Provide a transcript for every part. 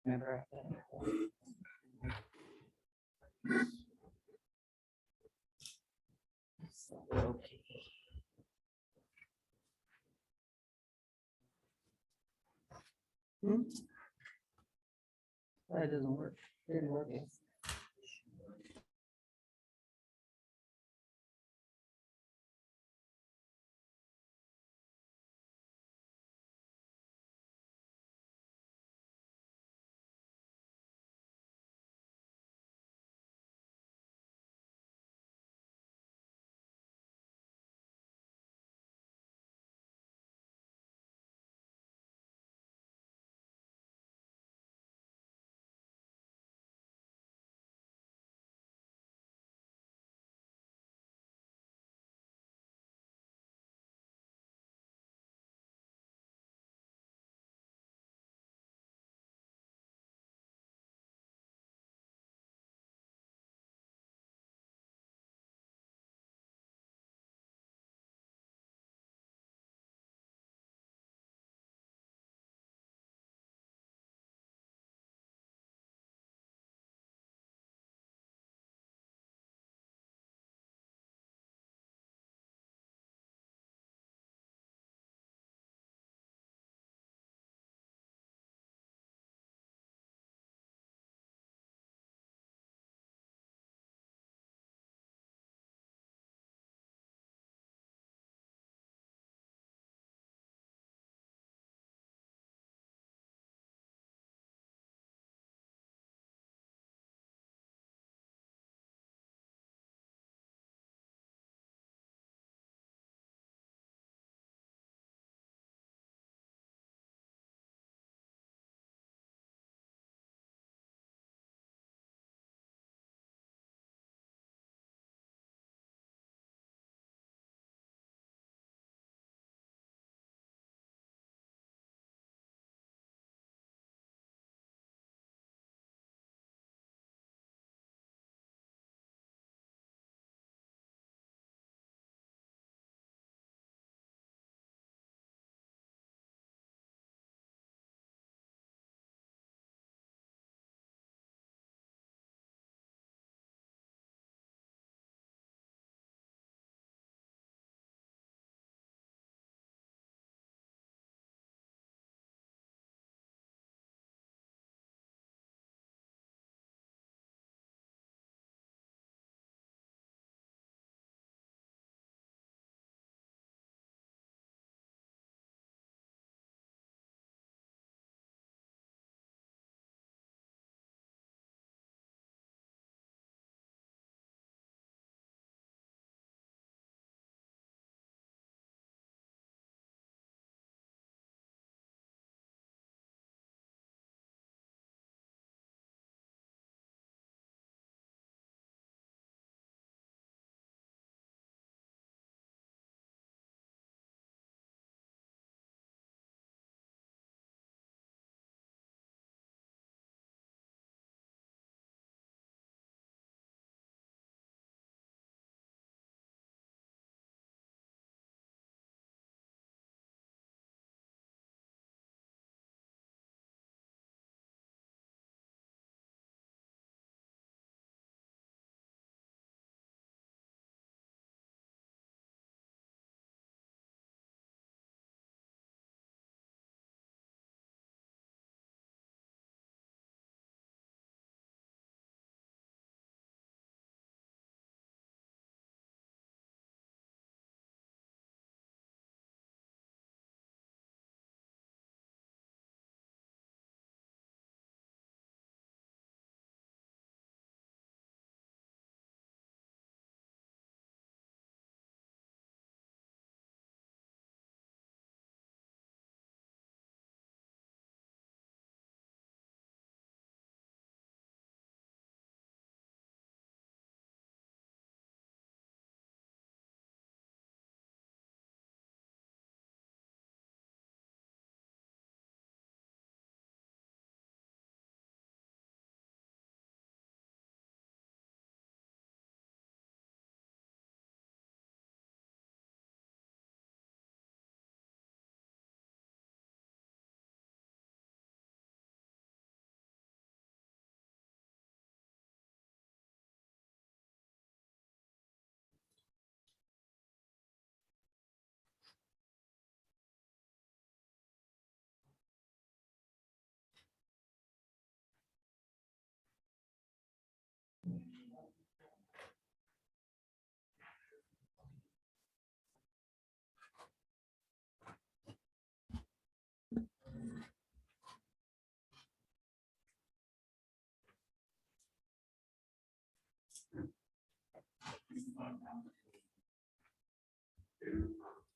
Remember? Okay. That doesn't work. Didn't work.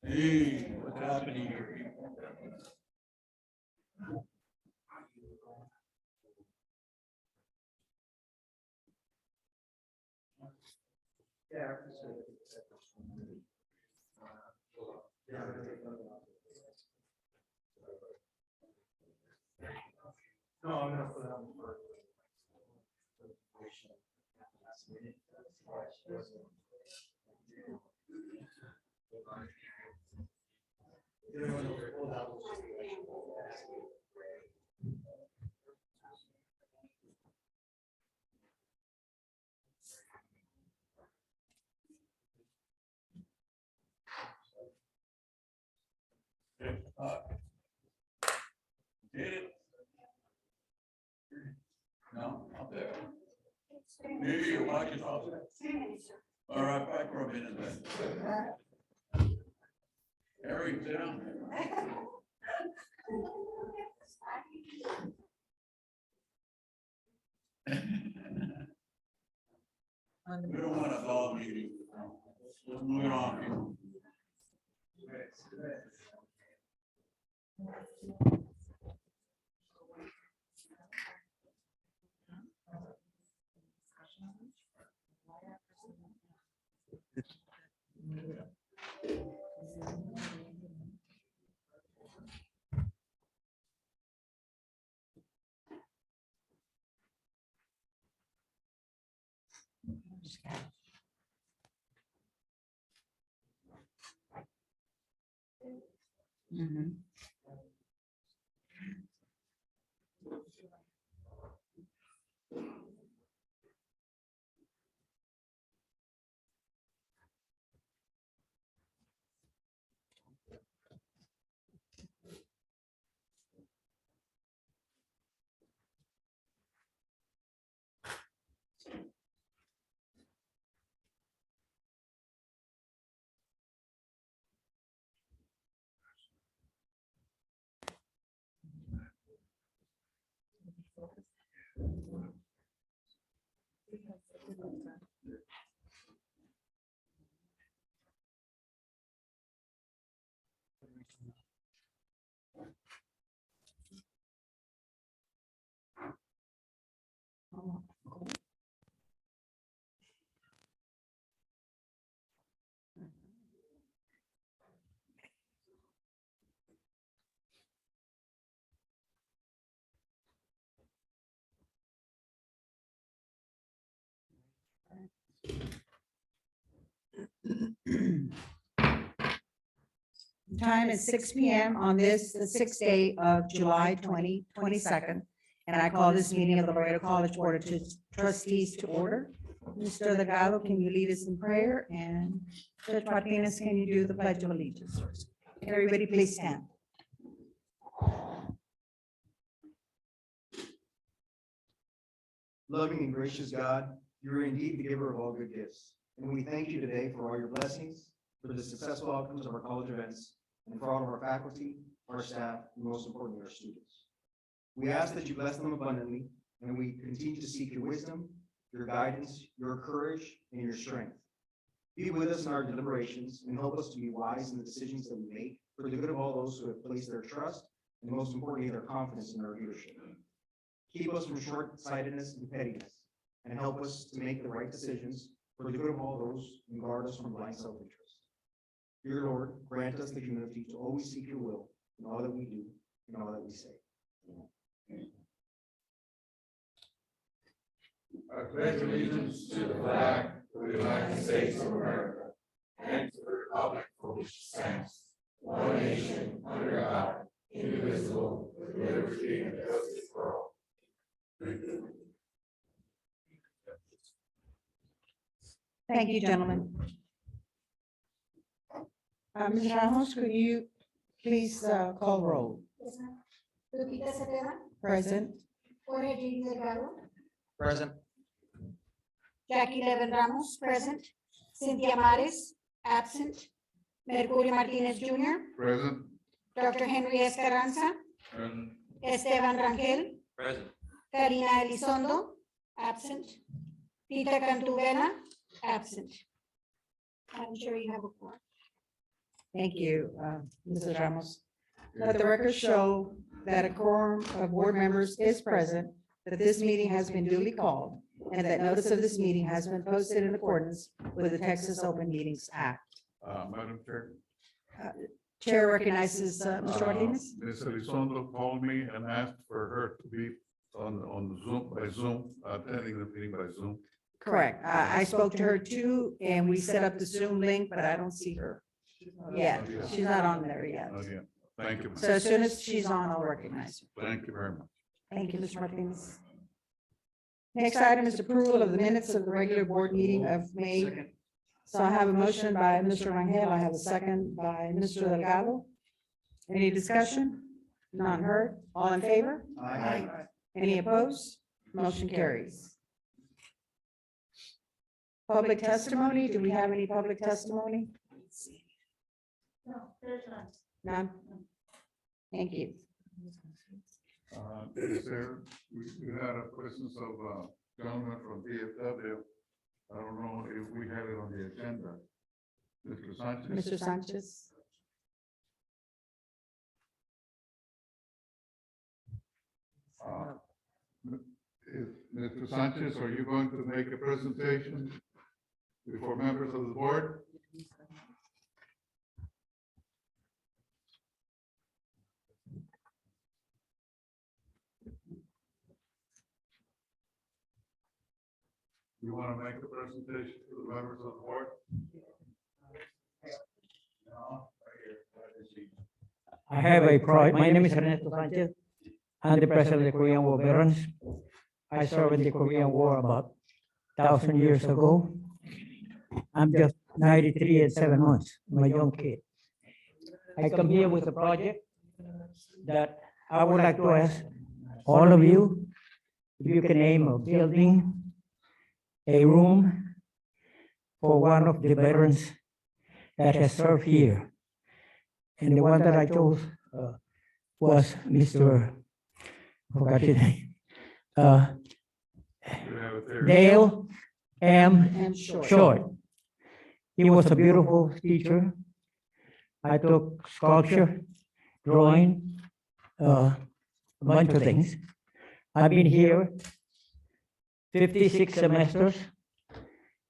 Hey, what's happening here? No, I'm gonna put on for. Did it? No, up there. Maybe your watch is off. All right, back for a minute then. Harry, sit down. We don't want a dog meeting. Let's move it on. Mhm. Time is 6 p.m. on this, the sixth day of July 2022. And I call this meeting of the Laredo College Board of Trustees to order. Mr. Delgado, can you lead us in prayer? And Judge Martinez, can you do the Pledge of Allegiance? Can everybody please stand? Loving and gracious God, you are indeed the giver of all good gifts. And we thank you today for all your blessings, for the successful outcomes of our college events, and for all of our faculty, our staff, and most importantly, our students. We ask that you bless them abundantly, and we continue to seek your wisdom, your guidance, your courage, and your strength. Be with us in our deliberations and help us to be wise in the decisions that we make for the good of all those who have placed their trust and most importantly, their confidence in our leadership. Keep us from short-sightedness and pettiness, and help us to make the right decisions for the good of all those and guard us from blind self-interest. Dear Lord, grant us the humility to always seek your will in all that we do and all that we say. I pledge allegiance to the flag of the United States of America and to the republic for which it stands, one nation, under God, indivisible, with liberty and justice for all. Thank you, gentlemen. Ms. Ramos, could you please call roll? Yes, ma'am. Lupita Cepeda, Present. Jorge G. Delgado, Present. Jackie Leven Ramos, present. Cynthia Mares, absent. Mercurio Martinez Jr., Present. Dr. Henry S. Carranza, And Esteban Rangel, present. Karina Elizondo, absent. Rita Cantuvela, absent. I'm sure you have a quorum. Thank you, Mrs. Ramos. Let the record show that a quorum of board members is present, that this meeting has been duly called, and that notice of this meeting has been posted in accordance with the Texas Open Meetings Act. Madam Chair. Chair recognizes Mr. Martinez. Ms. Elizondo called me and asked for her to be on Zoom, by Zoom, attending the meeting by Zoom. Correct. I spoke to her too, and we set up the Zoom link, but I don't see her. Yeah, she's not on there yet. Yeah, thank you. So as soon as she's on, I'll recognize her. Thank you very much. Thank you, Mr. Martinez. Next item is approval of the minutes of the regular board meeting of May. So I have a motion by Mr. Rangel. I have a second by Mr. Delgado. Any discussion? None heard. All in favor? Aye. Any opposed? Motion carries. Public testimony. Do we have any public testimony? None? Thank you. Is there, we had a questions of gentleman from DFW. I don't know if we have it on the agenda. Mr. Sanchez? Mr. Sanchez? Mr. Sanchez, are you going to make a presentation before members of the board? You want to make a presentation to the members of the board? No? I have a project. My name is Ernesto Sanchez. I'm the president of the Korean War Veterans. I served in the Korean War about 1,000 years ago. I'm just 93 and 7 months. I'm a young kid. I come here with a project that I would like to ask all of you if you can name a building, a room for one of the veterans that has served here. And the one that I chose was Mr. I forgot his name. You have it there. Dale M. And short. Short. He was a beautiful teacher. I took sculpture, drawing, a bunch of things. I've been here 56 semesters,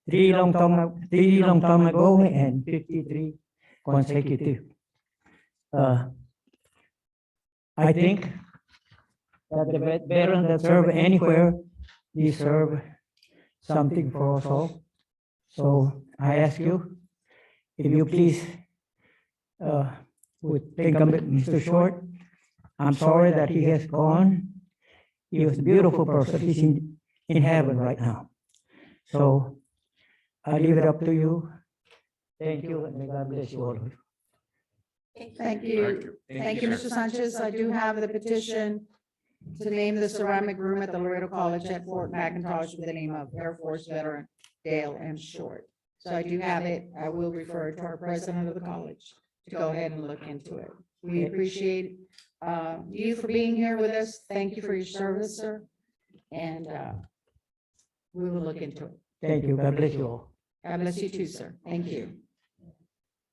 three long time ago, and 53 consecutive. I think that the veterans that serve anywhere deserve something for us all. So I ask you, if you please would think of it, Mr. Short. I'm sorry that he has gone. He was a beautiful person. He's in heaven right now. So I leave it up to you. Thank you, and may God bless you all. Thank you. Thank you, Mr. Sanchez. I do have the petition to name the ceramic room at the Laredo College at Fort McIntosh with the name of Air Force veteran Dale M. Short. So I do have it. I will refer it to our president of the college to go ahead and look into it. We appreciate you for being here with us. Thank you for your service, sir. And we will look into it. Thank you. God bless you all. God bless you too, sir. Thank you.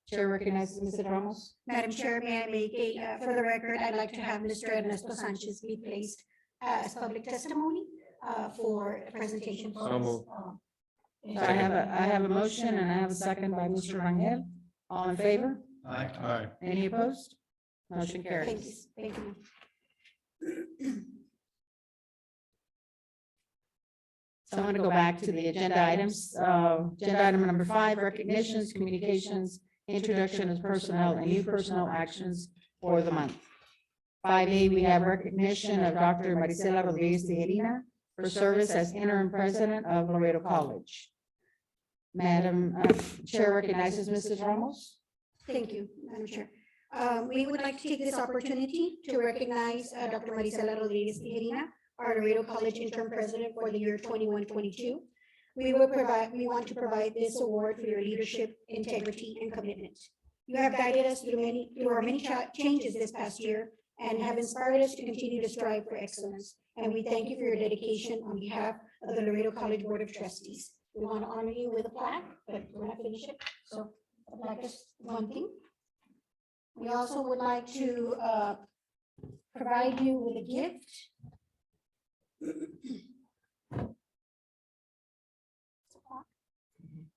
Chair recognizes Mrs. Ramos. Madam Chair, may I make for the record, I'd like to have Mr. Ernesto Sanchez be placed as public testimony for a presentation. So So I have a motion and I have a second by Mr. Rangel. All in favor? Aye. Aye. Any opposed? Motion Thank you, carries. thank you. So I'm going to go back to the agenda items. Agenda item number 5, recognitions, communications, introduction of personnel and new personnel actions for the month. 5A, we have recognition of Dr. Marisela Rodriguez Tijerina for service as interim president of Laredo College. Madam Chair recognizes Mrs. Ramos. Thank you, Madam Chair. We would like to take this opportunity to recognize Dr. Marisela Rodriguez Tijerina, our Laredo College interim president for the year 21-22. We want to provide this award for your leadership, integrity, and commitment. You have guided us through our many changes this past year and have inspired us to continue to strive for excellence. And we thank you for your dedication on behalf of the Laredo College Board of Trustees. We want to honor you with a plaque, but we're not finished yet. So the plaque is one thing. We also would like to provide you with a gift.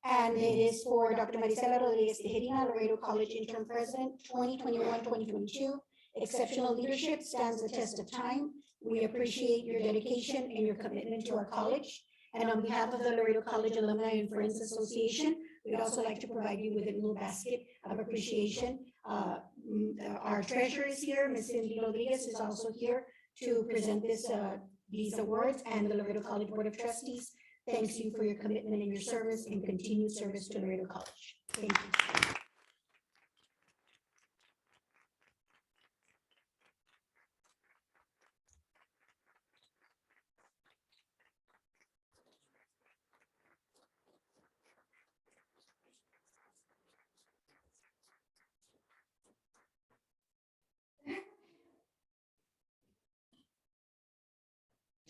And it is for Dr. Marisela Rodriguez Tejerina, Laredo College Interim President, 2021-2022. Exceptional leadership stands the test of time. We appreciate your dedication and your commitment to our college. And on behalf of the Laredo College Alumni and Friends Association, we'd also like to provide you with a little basket of appreciation. Our treasurer is here, Ms. Cindy Rodriguez is also here to present these awards, and the Laredo College Board of Trustees thanks you for your commitment and your service and continued service to Laredo College. Thank you.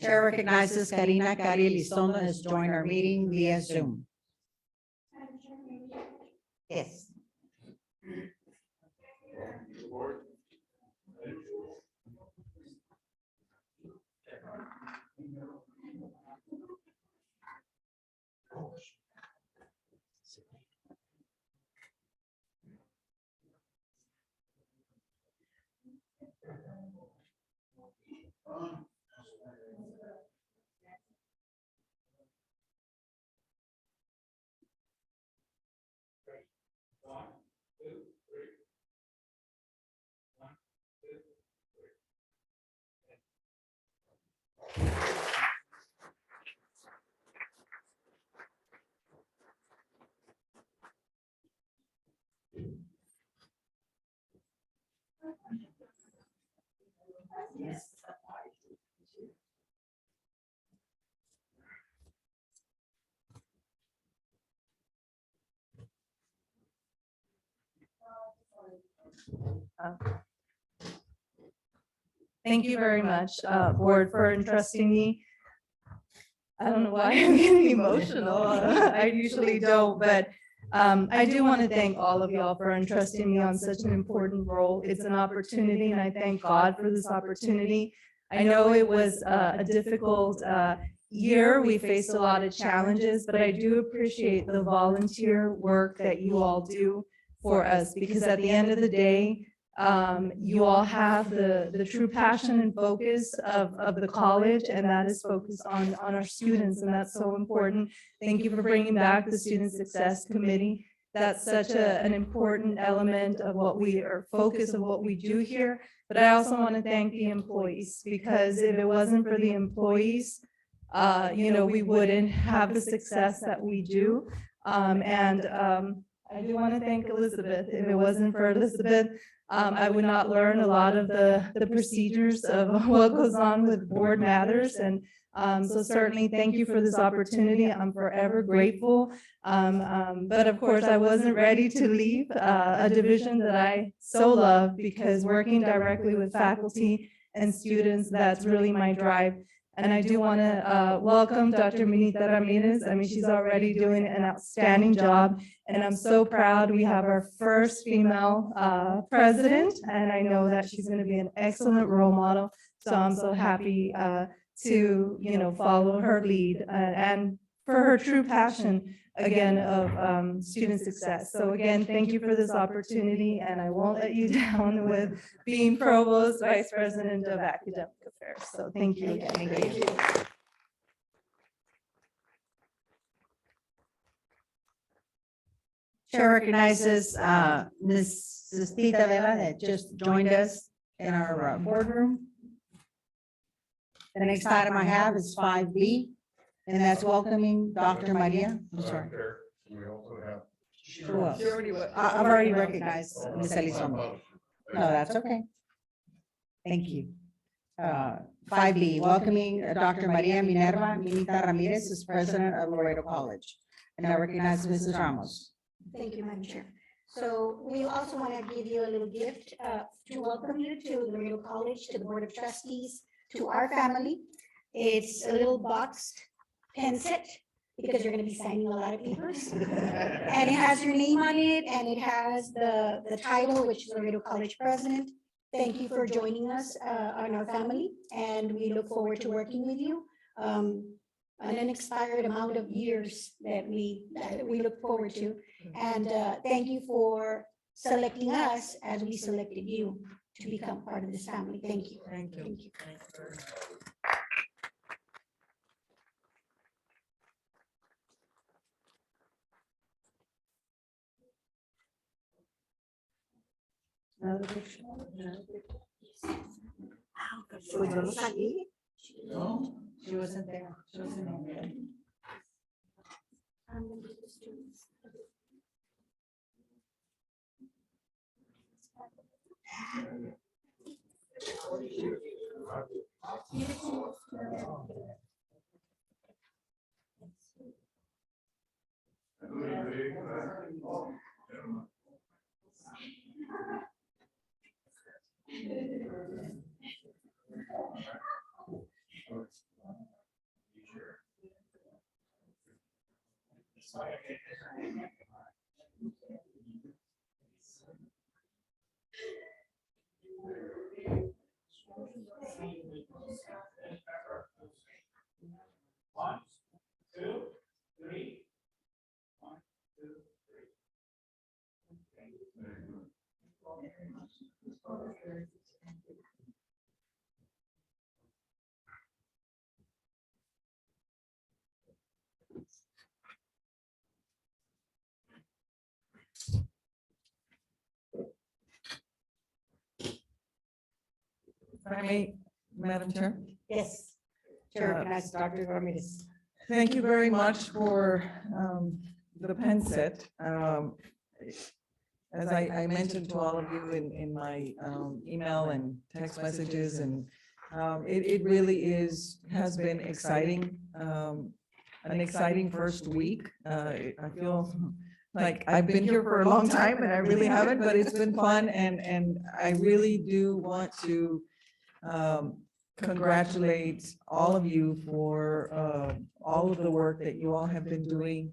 Chair recognizes Karina Cari Elizondo has joined our meeting via Zoom. Yes. Thank you very much, board, for entrusting me. I don't know why I'm getting emotional. I usually don't, but I do want to thank all of y'all for entrusting me on such an important role. It's an opportunity, and I thank God for this opportunity. I know it was a difficult year. We faced a lot of challenges, but I do appreciate the volunteer work that you all do for us, because at the end of the day, you all have the true passion and focus of the college, and that is focused on our students, and that's so important. Thank you for bringing back the Student Success Committee. That's such an important element of what we are, focus of what we do here. But I also want to thank the employees, because if it wasn't for the employees, we wouldn't have the success that we do. I do want to thank Elizabeth. If it wasn't for Elizabeth, I would not learn a lot of the procedures of what goes on with board matters. And so certainly thank you for this opportunity. I'm forever grateful. But of course, I wasn't ready to leave a division that I so love, because working directly with faculty and students, that's really my drive. And I do want to welcome Dr. Minita Ramirez. I mean, she's already doing an outstanding job, and I'm so proud we have our first female president, and I know that she's going to be an excellent role model. So I'm so happy to follow her lead and for her true passion, again, of student success. So again, thank you for this opportunity, and I won't let you down with being Provost, Vice President of Academic Affairs. So thank you again. Thank you. Chair recognizes Ms. Tita Vela that just joined us in our boardroom. The next item I have is 5B, and that's welcoming Dr. Maria. I'm sorry. We also have. Who else? I've already recognized Ms. Elizondo. No, that's okay. Thank you. 5B, welcoming Dr. Maria Minerva Minita Ramirez as president of Laredo College. And I recognize Mrs. Ramos. Thank you, Madam Chair. So we also want to give you a little gift to welcome you to Laredo College, to the Board of Trustees, to our family. It's a little boxed pen set. because you're gonna be signing a lot of papers. And it has your name on it, and it has the title, which is Laredo College President. Thank you for joining us on our family, and we look forward to working with you. An unexpired amount of years that we look forward to. And thank you for selecting us as we selected you to become part of this family. Thank you. Thank you. Thank you. Another picture? Pues yo no salí. No? She wasn't there. She wasn't there. One, two, three. One, two, three. If I may, Madam Chair, Yes. Chair recognizes Dr. Ramirez. thank you very much for the pen set. As I mentioned to all of you in my email and text messages, and it really has been exciting, an exciting first week. I feel like I've been here for a long time and I really haven't, but it's been fun, and I really do want to congratulate all of you for all of the work that you all have been doing.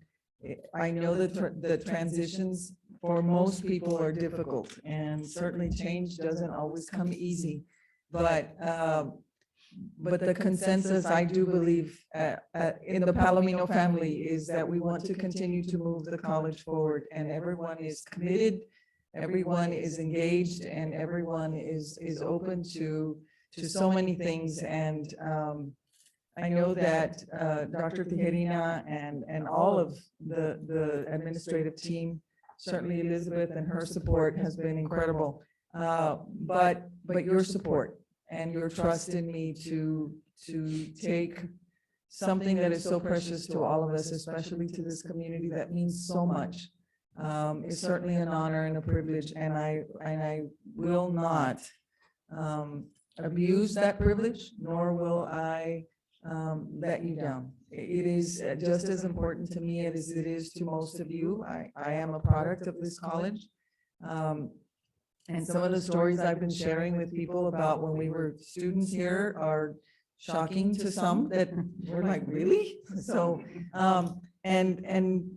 I know that the transitions for most people are difficult, and certainly change doesn't always come easy. But the consensus, I do believe, in the Palomino family is that we want to continue to move the college forward, and everyone is committed, everyone is engaged, and everyone is open to so many things. And I know that Dr. Tijerina and all of the administrative team, certainly Elizabeth and her support has been incredible. But your support and your trust in me to take something that is so precious to all of us, especially to this community that means so much, is certainly an honor and a privilege. And I will not abuse that privilege, nor will I let you down. It is just as important to me as it is to most of you. I am a product of this college. And some of the stories I've been sharing with people about when we were students here are shocking to some, that we're like, really? So, and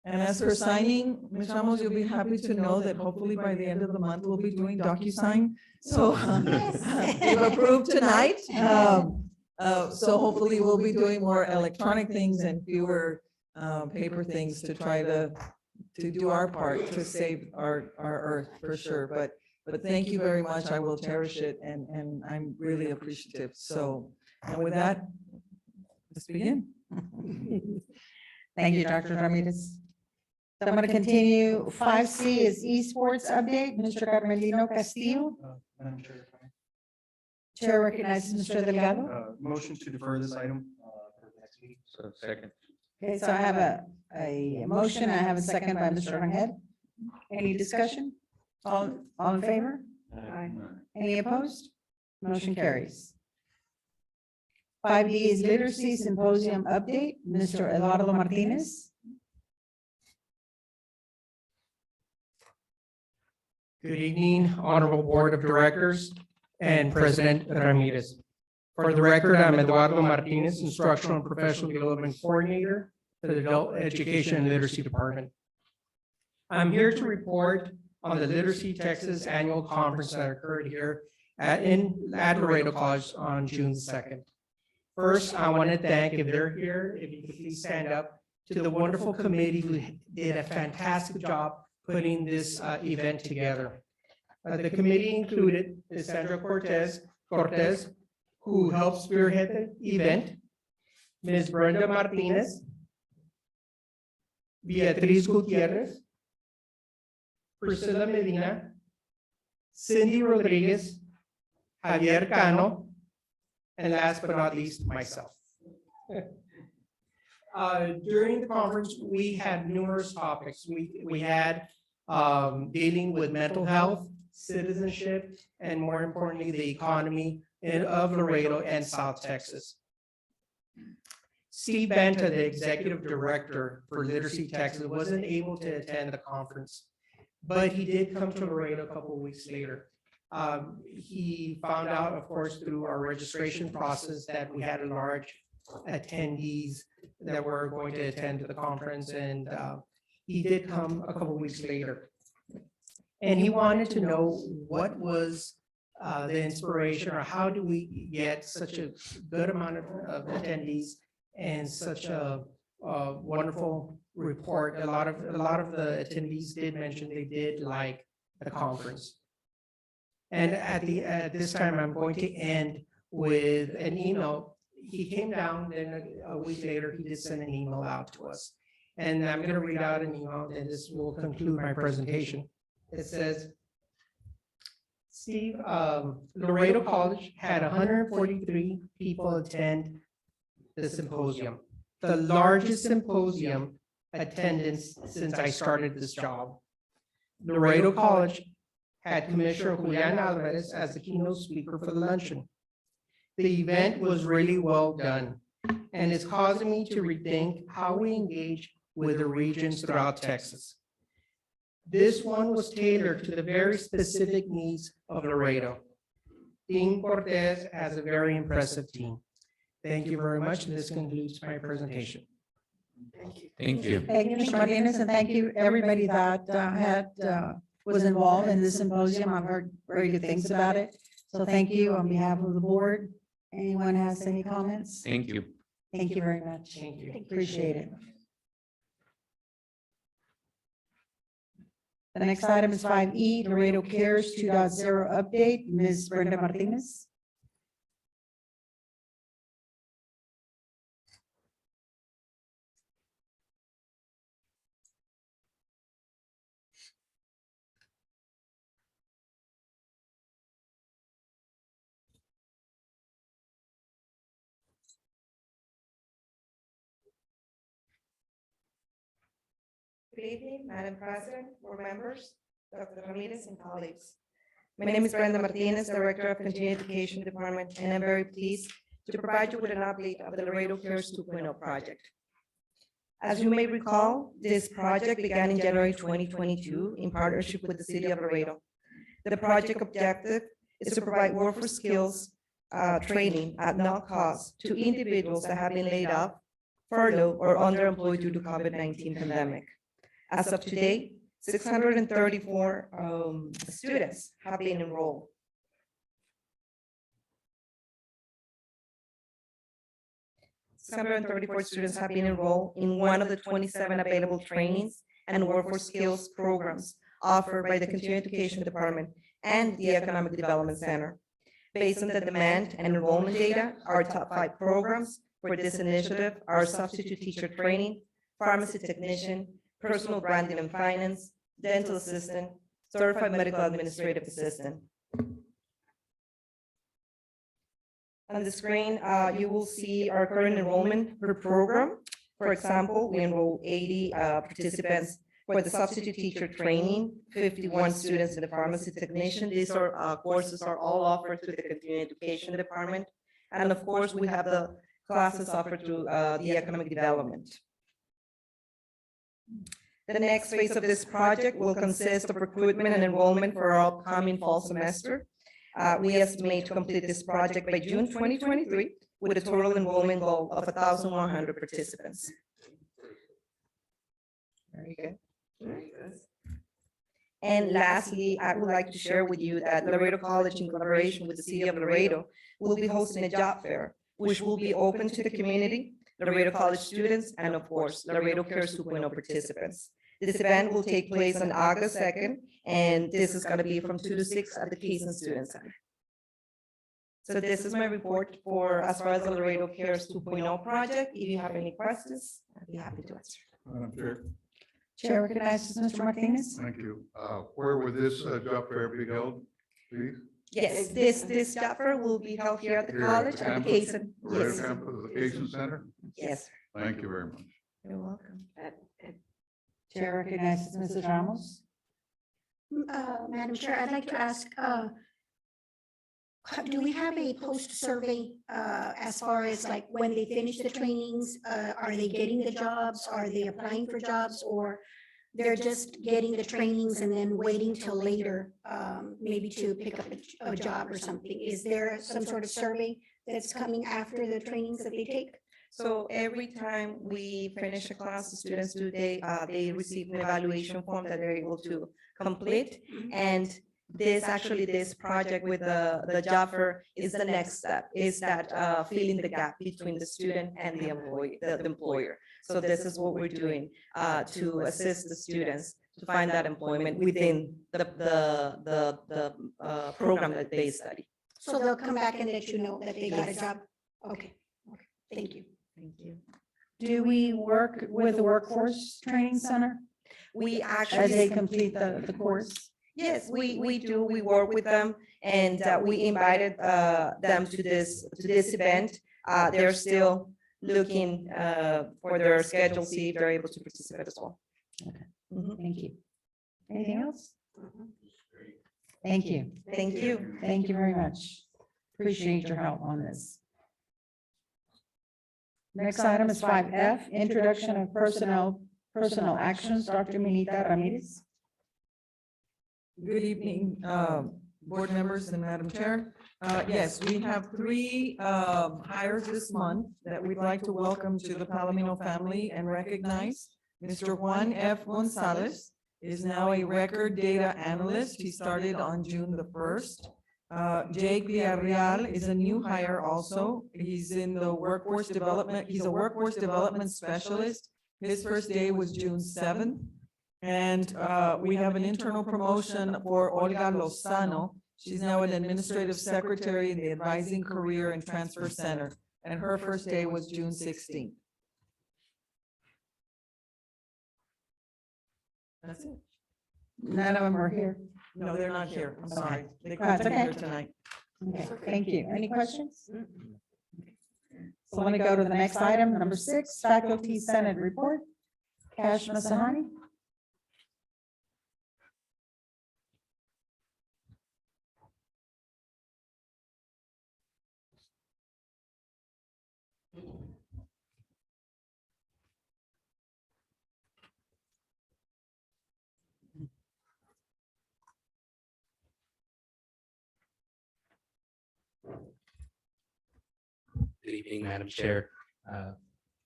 as for signing, Ms. Ramos, you'll be happy to know that hopefully by the end of the month, we'll be doing DocuSign. So we've approved tonight. So hopefully we'll be doing more electronic things and fewer paper things to try to do our part to save our earth, for sure. But thank you very much. I will cherish it, and I'm really appreciative. So, and with that, let's begin. Thank you, Dr. Ramirez. So I'm going to continue. 5C is esports update. Mr. Carmelino Castillo. Madam Chair, if I may. Chair recognizes Mr. Delgado. Motion to defer this item for the next meeting. So second. Okay, so I have a motion. I have a second by Mr. Rangel. Any discussion? All in favor? Aye. Any opposed? Motion carries. 5D is literacy symposium update. Mr. Eduardo Martinez. Good evening, Honorable Board of Directors and President Ramirez. For the record, I'm Eduardo Martinez, Instructional and Professional Development Coordinator for the Adult Education and Literacy Department. I'm here to report on the Literacy Texas Annual Conference that occurred here at Laredo College on June 2nd. First, I want to thank, if they're here, if you could please stand up, to the wonderful committee who did a fantastic job putting this event together. The committee included Sandra Cortez, who helped spearhead the event, Ms. Brenda Martinez, Beatriz Gutierrez, Priscilla Medina, Cindy Rodriguez, Javier Cano, and last but not least, myself. During the conference, we had numerous topics. We had dealing with mental health, citizenship, and more importantly, the economy of Laredo and South Texas. Steve Banta, the Executive Director for Literacy Texas, wasn't able to attend the conference, but he did come to Laredo a couple of weeks later. He found out, of course, through our registration process that we had a large attendees that were going to attend the conference, and he did come a couple of weeks later. And he wanted to know what was the inspiration, or how do we get such a good amount of attendees and such a wonderful report. A lot of the attendees did mention they did like the conference. And at this time, I'm going to end with an email. He came down, then a week later, he did send an email out to us. And I'm going to read out an email, and this will conclude my presentation. It says, Steve, Laredo College had 143 people attend the symposium, the largest symposium attendance since I started this job. Laredo College had Commissioner Julian Alvarez as the keynote speaker for the luncheon. The event was really well done, and it's causing me to rethink how we engage with the regions throughout Texas. This one was tailored to the very specific needs of Laredo. Dean Cortez has a very impressive team. Thank you very much, and this concludes my presentation. Thank you. Thank you, Mr. Martinez, and thank you, everybody that was involved in this symposium. I've heard very good things about it. So thank you on behalf of the board. Anyone has any comments? Thank you. Thank you very much. Thank you. Appreciate it. The next item is 5E, Laredo Cares 2.0 update. Ms. Brenda Martinez. Good evening, Madam President, board members, Dr. Ramirez, and colleagues. My name is Brenda Martinez, Director of Continuing Education Department, and I'm very pleased to provide you with an update of the Laredo Cares 2.0 project. As you may recall, this project began in January 2022 in partnership with the City of Laredo. The project objective is to provide workforce skills training at no cost to individuals that have been laid off, furloughed, or underemployed due to COVID-19 pandemic. As of today, 634 students have been enrolled. Students have been enrolled in one of the 27 available trainings and workforce skills programs offered by the Continuing Education Department and the Economic Development Center. Based on the demand and enrollment data, our top 5 programs for this initiative are substitute teacher training, pharmacy technician, personal branding and finance, dental assistant, certified medical administrative assistant. On the screen, you will see our current enrollment per program. For example, we enroll 80 participants for the substitute teacher training, 51 students in the pharmacy technician. These are courses are all offered through the Continuing Education Department. And of course, we have the classes offered through the Economic Development. The next phase of this project will consist of recruitment and enrollment for our upcoming fall semester. We estimate to complete this project by June 2023 with a total enrollment goal of 1,100 participants. Very good. Very good. And lastly, I would like to share with you that Laredo College, in collaboration with the city of Laredo, will be hosting a job fair, which will be open to the community, Laredo College students, and of course, Laredo Cares 2.0 participants. This event will take place on August 2nd, and this is going to be from 2 to 6 at the Keystone Student Center. So this is my report for as far as the Laredo Cares 2.0 project. If you have any questions, I'd be happy to answer. Madam Chair, Chair recognizes Mr. Martinez. thank you. Where would this job fair be held, please? Yes, this job fair will be held here at the Here at college the at the campus? Keystone. Right Yes, at campus of the Cation Center? yes, Thank you very much. you're welcome. Chair recognizes Mrs. Ramos. Madam Chair, I'd like to ask, do we have a post-survey as far as like when they finish the trainings? Are they getting the jobs? Are they applying for jobs? Or they're just getting the trainings and then waiting till later, maybe to pick up a job or something? Is there some sort of survey that's coming after the trainings that they take? So every time we finish a class, the students do, they receive an evaluation form that they're able to complete. And this project with the job fair is the next step, is that filling the gap between the student and the employee, the employer. So this is what we're doing to assist the students to find that employment within the program that they study. So they'll come back and let you know that they got a job? Okay, okay, thank you. Thank you. Do we work with the Workforce Training Center We as they actually, complete the course? yes, we do, we work with them, and we invited them to this event. They're still looking for their schedule, see if they're able to participate as well. Mhm. Thank you. Anything else? Thank you. Thank you. Thank you very much. Appreciate your help on this. Next item is 5F, introduction of personnel actions. Dr. Minita Ramirez. Good evening, board members and Madam Chair. Yes, we have 3 hires this month that we'd like to welcome to the Palomino family and recognize. Mr. Juan F. Gonzalez is now a record data analyst. He started on June the 1st. Jake Villarreal is a new hire also. He's in the workforce development. He's a workforce development specialist. His first day was June 7th. And we have an internal promotion for Olga Lozano. She's now an administrative secretary in the Advising Career and Transfer Center. And her first day was June 16th. That's it. None of them are here. No, they're not here. I'm sorry. They That's couldn't be here okay. tonight. Okay, thank you. Any questions? So let me go to the next item, number 6, Faculty Senate Report. Cash Masahani. Good evening, Madam Chair,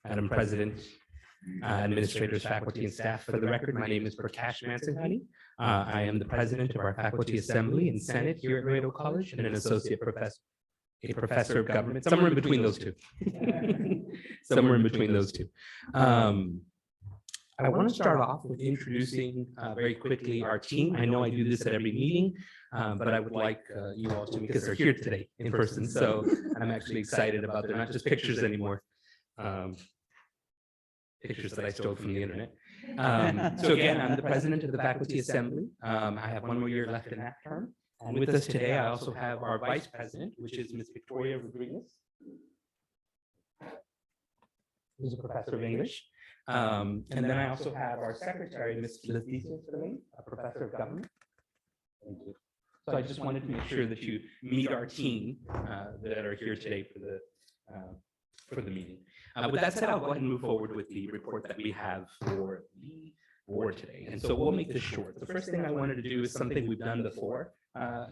Madam President, administrators, faculty, and staff. For the record, my name is Prakash Mansinghani. I am the president of our Faculty Assembly and Senate here at Laredo College and an associate professor, a professor of government, somewhere in between those two. Somewhere in between those two. I want to start off with introducing very quickly our team. I know I do this at every meeting, but I would like you all to, because they're here today in person. So I'm actually excited about, they're not just pictures anymore. Pictures that I stole from the internet. So again, I'm the president of the Faculty Assembly. I have 1 more year left in that term. And with us today, I also have our vice president, which is Ms. Victoria Rodriguez, who's a professor of English. And then I also have our secretary, Ms. Leticia Fleming, a professor of government. Thank you. So I just wanted to make sure that you meet our team that are here today for the meeting. With that said, I'll go ahead and move forward with the report that we have for the board today. And so we'll make this short. The first thing I wanted to do is something we've done before,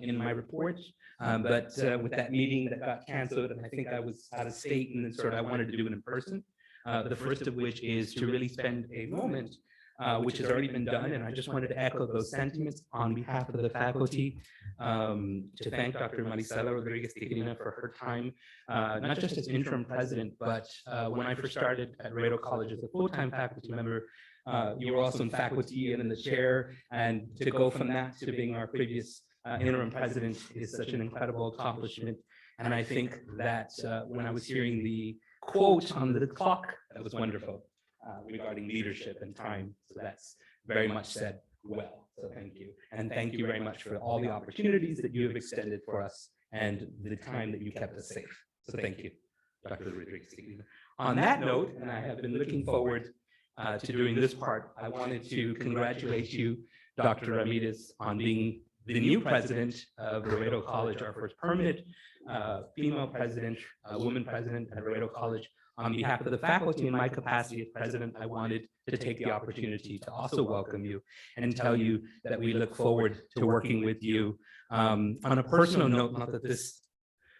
in my report. But with that meeting that got canceled, and I think I was out of state, and then sort of I wanted to do it in person. The first of which is to really spend a moment, which has already been done, and I just wanted to echo those sentiments on behalf of the faculty, to thank Dr. Marisela Rodriguez Tijerina for her time, not just as interim president, but when I first started at Laredo College as a full-time faculty member, you were also in faculty and in the chair, and to go from that to being our previous interim president is such an incredible accomplishment. And I think that when I was hearing the quote on the clock, that was wonderful regarding leadership and time. So that's very much said well. So thank you. And thank you very much for all the opportunities that you have extended for us and the time that you kept us safe. So thank you, Dr. Rodriguez. On that note, and I have been looking forward to doing this part, I wanted to congratulate you, Dr. Ramirez, on being the new president of Laredo College, our first permanent female president, woman president at Laredo College. On behalf of the faculty in my capacity as president, I wanted to take the opportunity to also welcome you and tell you that we look forward to working with you. On a personal note, not that this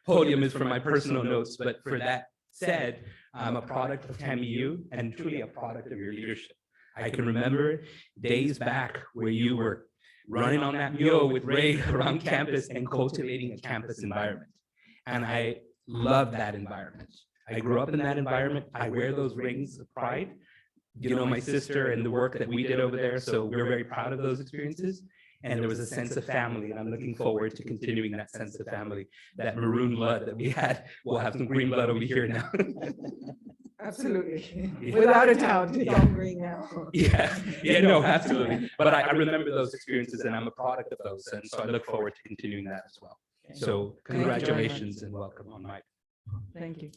podium is for my personal notes, but for that said, I'm a product of TAMU and truly a product of your leadership. I can remember days back where you were running on that mule with Ray around campus and cultivating a campus environment. And I love that environment. I grew up in that environment. I wear those rings of pride, you know, my sister and the work that we did over there. So we're very proud of those experiences. And there was a sense of family, and I'm looking forward to continuing that sense of family. That maroon blood that we had, we'll have some green blood over here now. Absolutely. Yeah. Without a doubt, it's Yeah. all green now. Yeah, no, absolutely. But I remember those experiences, and I'm a product of those. And so I look forward to continuing that as well. So congratulations and welcome on my. Thank you.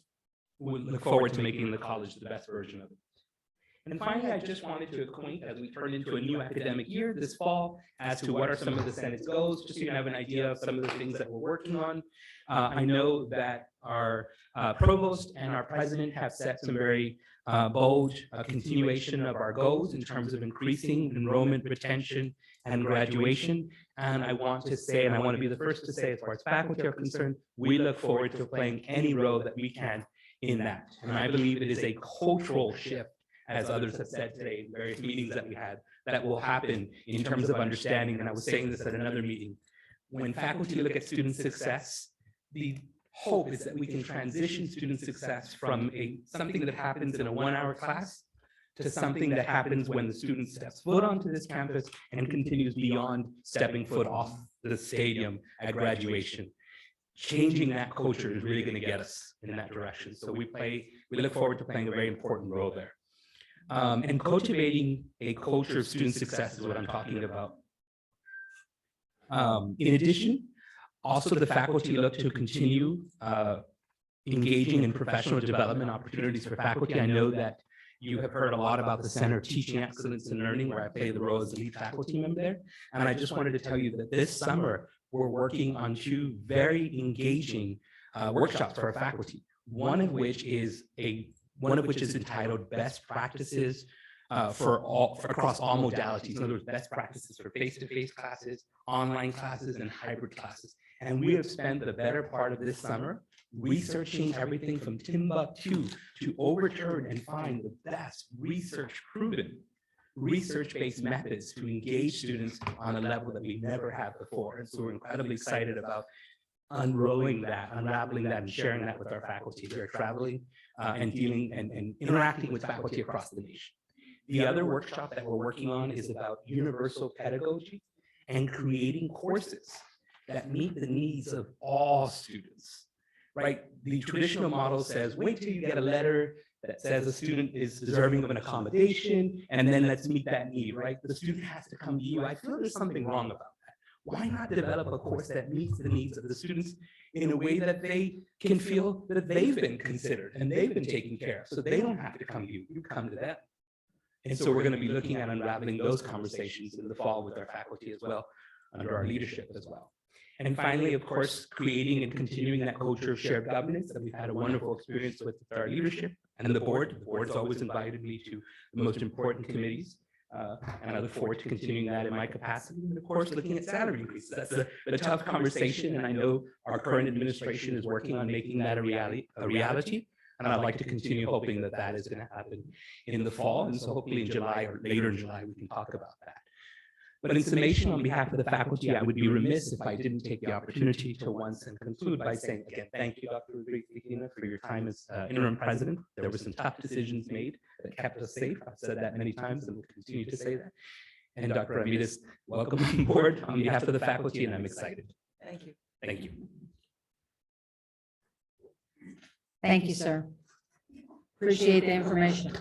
We look forward to making the college the best version of it. And finally, I just wanted to acquaint, as we turn into a new academic year this fall, as to what are some of the Senate's goals, just so you have an idea of some of the things that we're working on. I know that our provost and our president have set some very bold continuation of our goals in terms of increasing enrollment, retention, and graduation. And I want to say, and I want to be the first to say, as far as faculty are concerned, we look forward to playing any role that we can in that. And I believe it is a cultural shift, as others have said today in various meetings that we had, that will happen in terms of understanding. And I was saying this at another meeting. When faculty look at student success, the hope is that we can transition student success from something that happens in a 1-hour class to something that happens when the student steps foot onto this campus and continues beyond stepping foot off the stadium at graduation. Changing that culture is really going to get us in that direction. So we look forward to playing a very important role there. And cultivating a culture of student success is what I'm talking about. In addition, also the faculty look to continue engaging in professional development opportunities for faculty. I know that you have heard a lot about the Center of Teaching Excellence and Learning, where I play the role as a lead faculty member there. And I just wanted to tell you that this summer, we're working on 2 very engaging workshops for our faculty. One of which is entitled Best Practices across all modalities. In other words, best practices for face-to-face classes, online classes, and hybrid classes. And we have spent the better part of this summer researching everything from Timbuktu to overturn and find the best research-proven, research-based methods to engage students on a level that we never have before. And so we're incredibly excited about unraveling that, and sharing that with our faculty. We are traveling and dealing and interacting with faculty across the nation. The other workshop that we're working on is about universal pedagogy and creating courses that meet the needs of all students, right? The traditional model says, wait till you get a letter that says a student is deserving of an accommodation, and then let's meet that need, right? The student has to come to you. I feel there's something wrong about that. Why not develop a course that meets the needs of the students in a way that they can feel that they've been considered and they've been taken care of, so they don't have to come to you, you come to them. And so we're going to be looking at unraveling those conversations in the fall with our faculty as well, under our leadership as well. And finally, of course, creating and continuing that culture of shared governance that we've had a wonderful experience with our leadership and the board. The board's always invited me to the most important committees. And I look forward to continuing that in my capacity. And of course, looking at salary increases. That's the tough conversation. And I know our current administration is working on making that a reality. And I'd like to continue hoping that that is going to happen in the fall. And so hopefully in July or later in July, we can talk about that. But in summation, on behalf of the faculty, I would be remiss if I didn't take the opportunity to once and conclude by saying, again, thank you, Dr. Rodriguez, for your time as interim president. There were some tough decisions made that kept us safe. I've said that many times and will continue to say that. And Dr. Ramirez, welcome on board on behalf of the faculty, and I'm excited. Thank you. Thank you. Thank you, sir. Appreciate the information.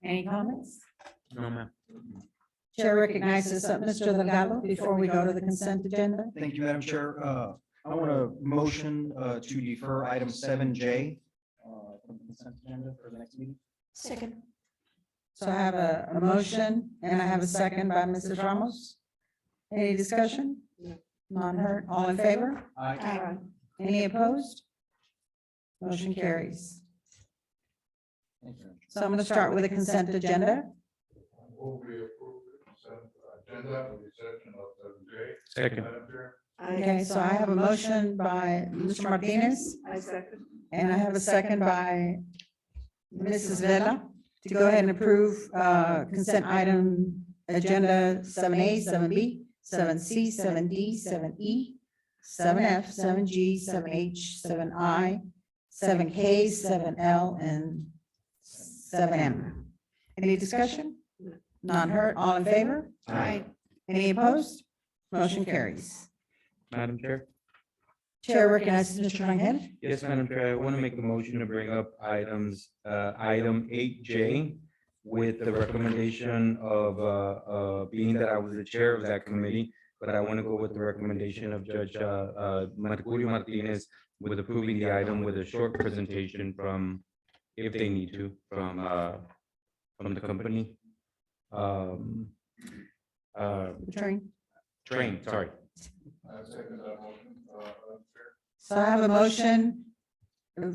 Any comments? No, ma'am. Chair recognizes Mr. Delgado before we go to the consent agenda. Thank you, Madam Chair. I want to motion to defer item 7J from the consent agenda for the next meeting. Second. So I have a motion and I have a second by Mrs. Ramos. Any discussion? None heard. All in favor? Aye. Any opposed? Motion carries. Thank you. So I'm going to start with the consent agenda. Will we approve the consent agenda with the exception of 7J? Second. Madam Chair? Okay, so I have a motion by Mr. Martinez I second. and I have a second by Mrs. Vela to go ahead and approve consent item agenda 7A, 7B, 7C, 7D, 7E, 7F, 7G, 7H, 7I, 7K, 7L, and 7M. Any discussion? None heard. All in favor? Aye. Any opposed? Motion carries. Madam Chair? Chair recognizes Mr. Rangel. Yes, Madam Chair, I want to make a motion to bring up item 8J with the recommendation of, being that I was the chair of that committee, but I want to go with the recommendation of Judge Mercurio Martinez with approving the item with a short presentation from, if they need to, from the company. Train, sorry. I second that motion, Madam Chair. So I have a motion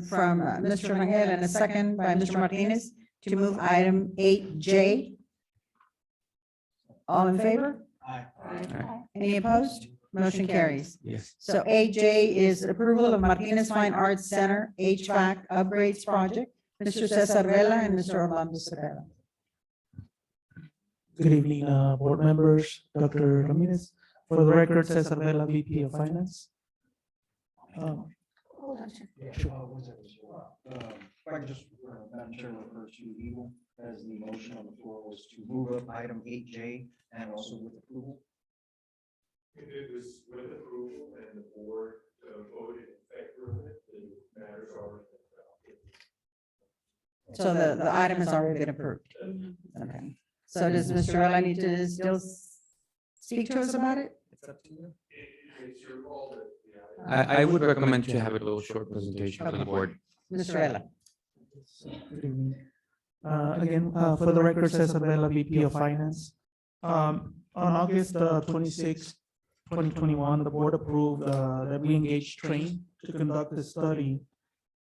from Mr. Rangel and a second by Mr. Martinez to move item 8J. All in favor? Aye. Any opposed? Motion carries. Yes. So 8J is approval of Martinez Fine Arts Center HVAC upgrades project. Mr. Cesar Vela and Mr. Orlando Cepeda. Good evening, board members, Dr. Ramirez. For the record, Cesar Vela, VP of Finance. Hold on, sir. If I could just, Madam Chair, refer to legal as the motion on the floor was to move up item 8J and also with approval. We did this with approval and the board voted in favor of it. The matters are. So the item has already been approved. Okay. So does Mr. Vela need to still speak to us about it? It's up to you. It's your call that, I would recommend to have a little short presentation for the board. Mr. Vela. Good evening. Again, for the record, Cesar Vela, VP of Finance. On August 26, 2021, the board approved that we engage Train to conduct a study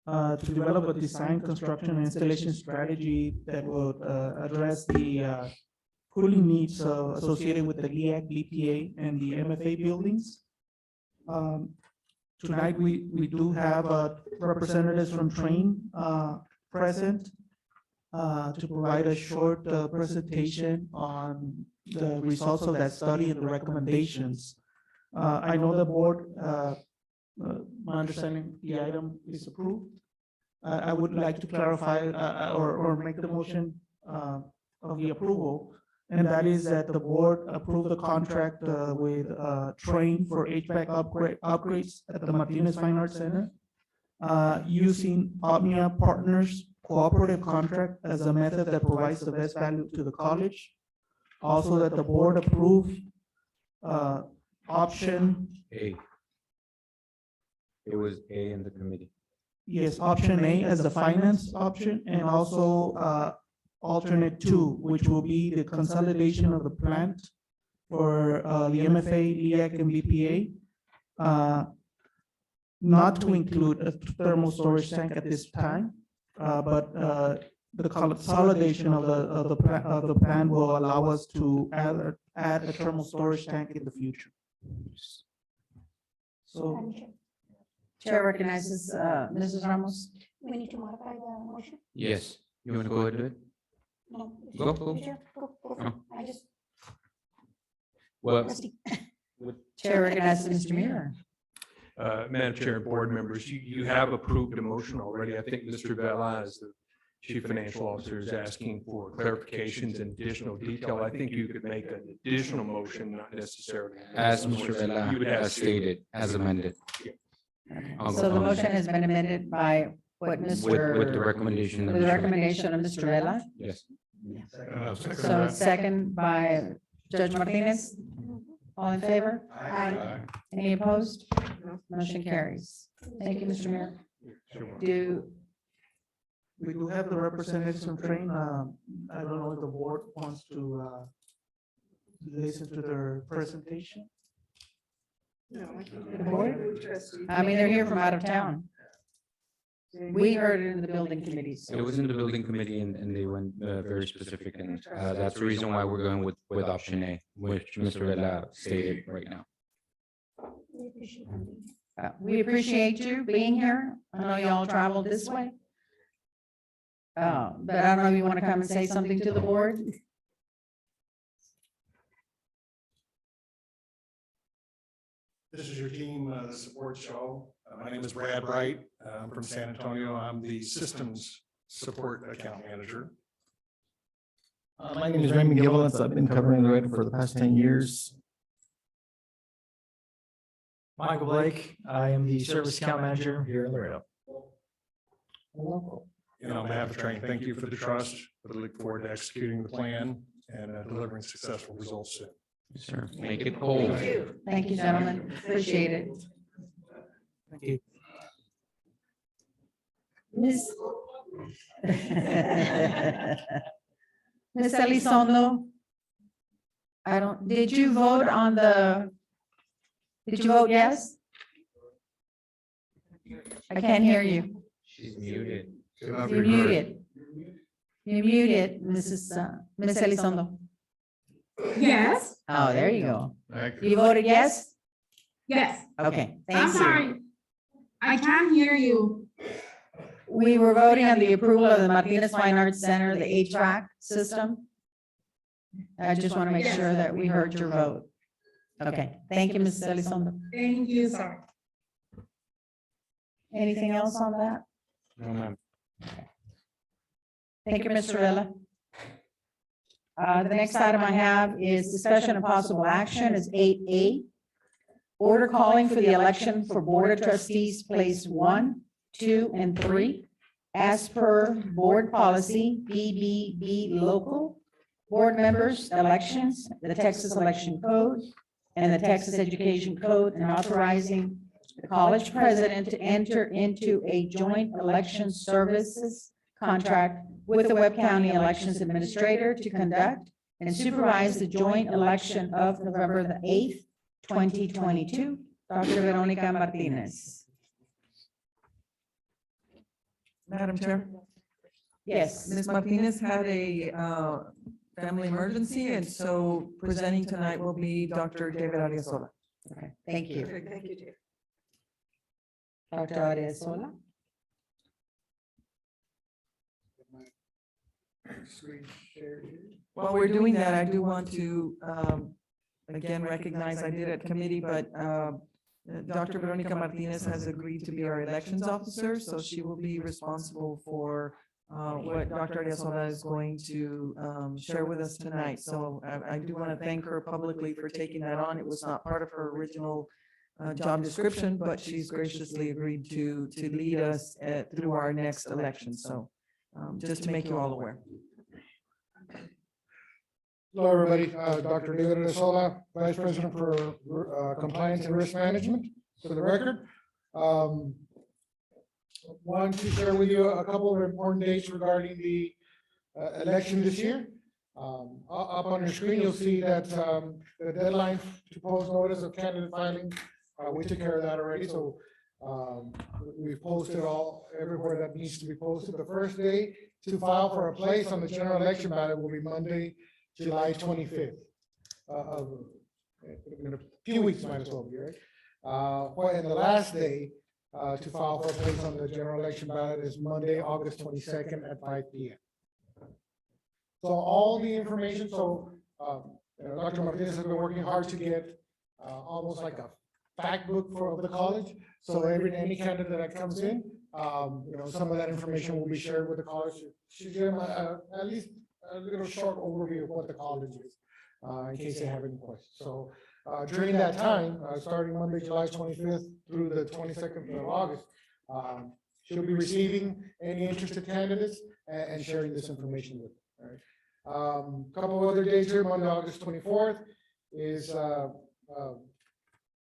to develop a design, construction, and installation strategy that would address the cooling needs associated with the LEAC, BPA, and the MFA buildings. Tonight, we do have representatives from Train present to provide a short presentation on the results of that study and the recommendations. I know the board, my understanding, the item is approved. I would like to clarify or make the motion of the approval. And that is that the board approved the contract with Train for HVAC upgrades at the Martinez Fine Arts Center using Omnia Partners cooperative contract as a method that provides the best value to the college. Also that the board approved option. A. It was A in the committee. Yes, option A as the finance option, and also alternate 2, which will be the consolidation of the plant for the MFA, LEAC, and BPA. Not to include a thermal storage tank at this time, but the consolidation of the plan will allow us to add a thermal storage tank in the future. So, Madam Chair, Chair recognizes Mrs. Ramos. we need to modify the motion? Yes, you want to go ahead and do it? No. Go, go. Chair, go for it. I just, Well, trustee. Chair recognizes Mr. Muir. Madam Chair and board members, you have approved a motion already. I think Mr. Vela, as the Chief Financial Officer, is asking for clarifications and additional detail. I think you could make an additional motion, not necessarily. as Mr. Vela You would have has to- stated, as amended. I'll So go the on. motion has been amended by what Mr. With the recommendation. of With the Mr. recommendation of Mr. Vela. Yes. So it's second by Judge Martinez. All in favor? Aye. Any opposed? Motion carries. Thank you, Mr. Mayor. Do, we do have the representatives from Train. I don't know if the board wants to listen to their presentation. the board? I mean, they're here from out of town. We heard it in the building committees. It was in the building committee and they went very specific and that's the reason why we're going with option A, which Mr. Vela stated right now. We appreciate it. We appreciate you being here. I know y'all traveled this way. But I don't know if you want to come and say something to the board? This is your team that supports y'all. My name is Brad Wright. I'm from San Antonio. I'm the Systems Support Account Manager. My name is Raymond Gibbons. I've been covering Laredo for the past 10 years. Michael Blake, I am the Service Account Manager here in Laredo. And on behalf of Train, thank you for the trust. We look forward to executing the plan and delivering successful results soon. Yes, sir. Make it cold. Thank you, gentlemen. Appreciate it. Thank you. Ms. Ms. Elizondo, did you vote on did you vote yes? I can't hear you. She's muted. You're muted. You're muted, Ms. Elizondo. Yes, Oh, there you go. Thank You voted yes? yes. Okay, I'm thank you. sorry. I can't hear you. We were voting on the approval of the Martinez Fine Arts Center, the HVAC system. I just want to make sure that we heard your vote. Okay, thank you, Mrs. Elizondo. Thank you, sir. Anything else on that? No, ma'am. Thank you, Mr. Vella. The next item I have is discussion and possible action is 8A. Order calling for the election for Board of Trustees, place 1, 2, and 3, as per board policy BBB local. Board members' elections, the Texas Election Code, and the Texas Education Code, and authorizing the college president to enter into a joint election services contract with the Webb County Elections Administrator to conduct and supervise the joint election of November the 8th, 2022. Dr. Veronica Martinez. Madam Chair, Yes. Ms. Martinez had a family emergency, and so presenting tonight will be Dr. David Ariasola. Okay, thank you. Thank you, Dave. Dr. Ariasola. While we're doing that, I do want to, again, recognize, I did at committee, but Dr. Veronica Martinez has agreed to be our elections officer, so she will be responsible for what Dr. Ariasola is going to share with us tonight. So I do want to thank her publicly for taking that on. It was not part of her original job description, but she's graciously agreed to lead us through our next election. So just to make you all aware. Hello, everybody. Dr. David Ariasola, Vice President for Compliance and Risk Management, for the record. Want to share with you a couple of important dates regarding the election this year. Up on your screen, you'll see that the deadline to post notice of candidate filing, we took care of that already. So We've posted everywhere that needs to be posted. The first day to file for a place on the general election ballot will be Monday, July 25th. In a few weeks might as well be, right? And the last day to file for a place on the general election ballot is Monday, August 22nd at 5 p.m. So all the information, Dr. Martinez has been working hard to get almost like a fact book of the college. So any candidate that comes in, some of that information will be shared with the college. Should give them at least a little short overview of what the college is, in case they have any questions. So during that time, starting Monday, July 25th through the 22nd of August, she'll be receiving any interested candidates and sharing this information with them. Right? Couple other days here, Monday, August 24th is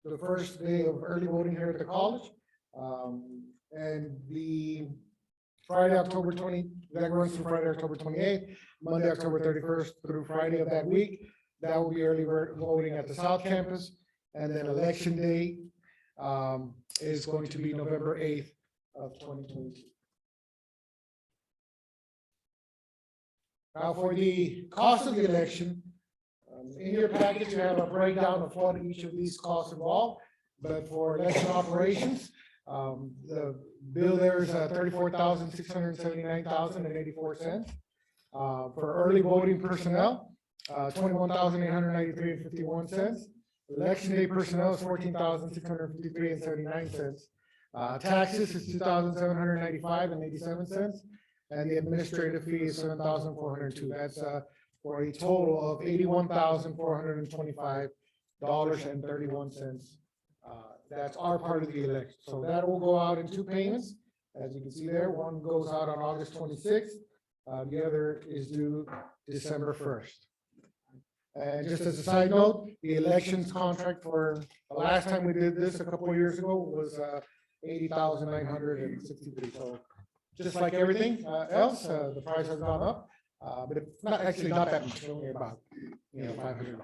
the first day of early voting here at the college. And the Friday, October 20, that runs through Friday, October 28th, Monday, October 31st through Friday of that week. That will be early voting at the South Campus. And then election day is going to be November 8th of 2022. Now for the cost of the election, in your package, you have a breakdown of what each of these costs involve. But for election operations, the bill there is $34,679.84. For early voting personnel, $21,893.51. Election day personnel is $14,653.79. Taxes is $2,795.87. And the administrative fee is $7,402. That's for a total of $81,425.31. That's our part of the election. So that will go out in two payments. As you can see there, one goes out on August 26th. The other is due December 1st. And just as a side note, the elections contract for the last time we did this a couple of years ago was $80,963. So just like everything else, the price has gone up, but it's not actually not that much, only about $500.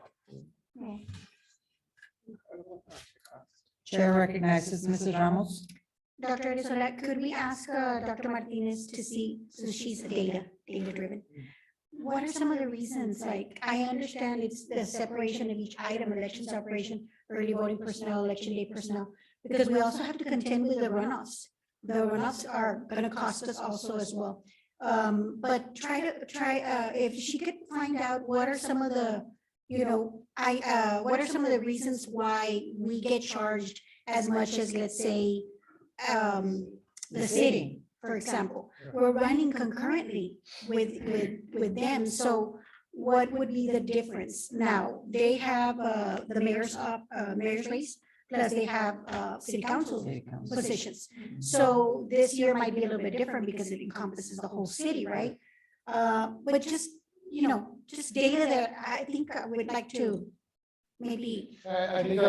Chair recognizes Mrs. Ramos. Dr. Arizola, could we ask Dr. Martinez to see, so she's data-driven. What are some of the reasons? Like, I understand it's the separation of each item, elections operation, early voting personnel, election day personnel, because we also have to contend with the runoffs. The runoffs are gonna cost us also as well. But if she could find out what are some of the, what are some of the reasons why we get charged as much as, let's say, the city, for example. We're running concurrently with them, so what would be the difference? Now, they have the mayor's race, plus they have city council positions. So this year might be a little bit different because it encompasses the whole city, right? But just data that I think I would like to maybe. I think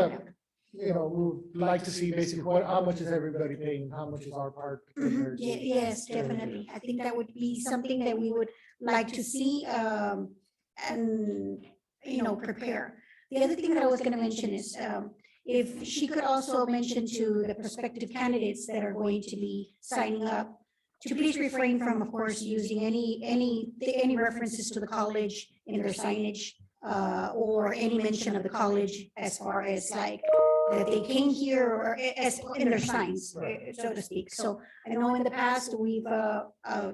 we would like to see basically how much is everybody paying, how much is our part. Yes, definitely. I think that would be something that we would like to see and prepare. The other thing that I was going to mention is if she could also mention to the prospective candidates that are going to be signing up to please refrain from, of course, using any references to the college in their signage or any mention of the college as far as like that they came here or as in their signs, so to speak. So I know in the past we've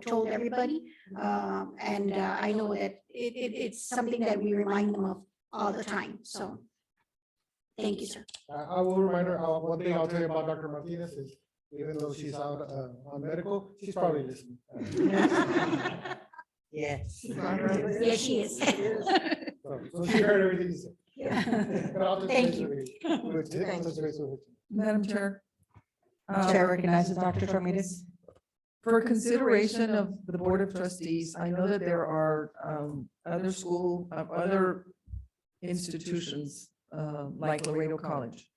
told everybody, and I know that it's something that we remind them of all the time. So thank you, sir. I will remind her, one thing I'll tell you about Dr. Martinez is, even though she's out on medical, she's probably listening. Yes. Yes, she is. So she heard everything you said. Thank you. Madam Chair. Chair recognizes Dr. Ramirez. For consideration of the Board of Trustees, I know that there are other institutions like Laredo College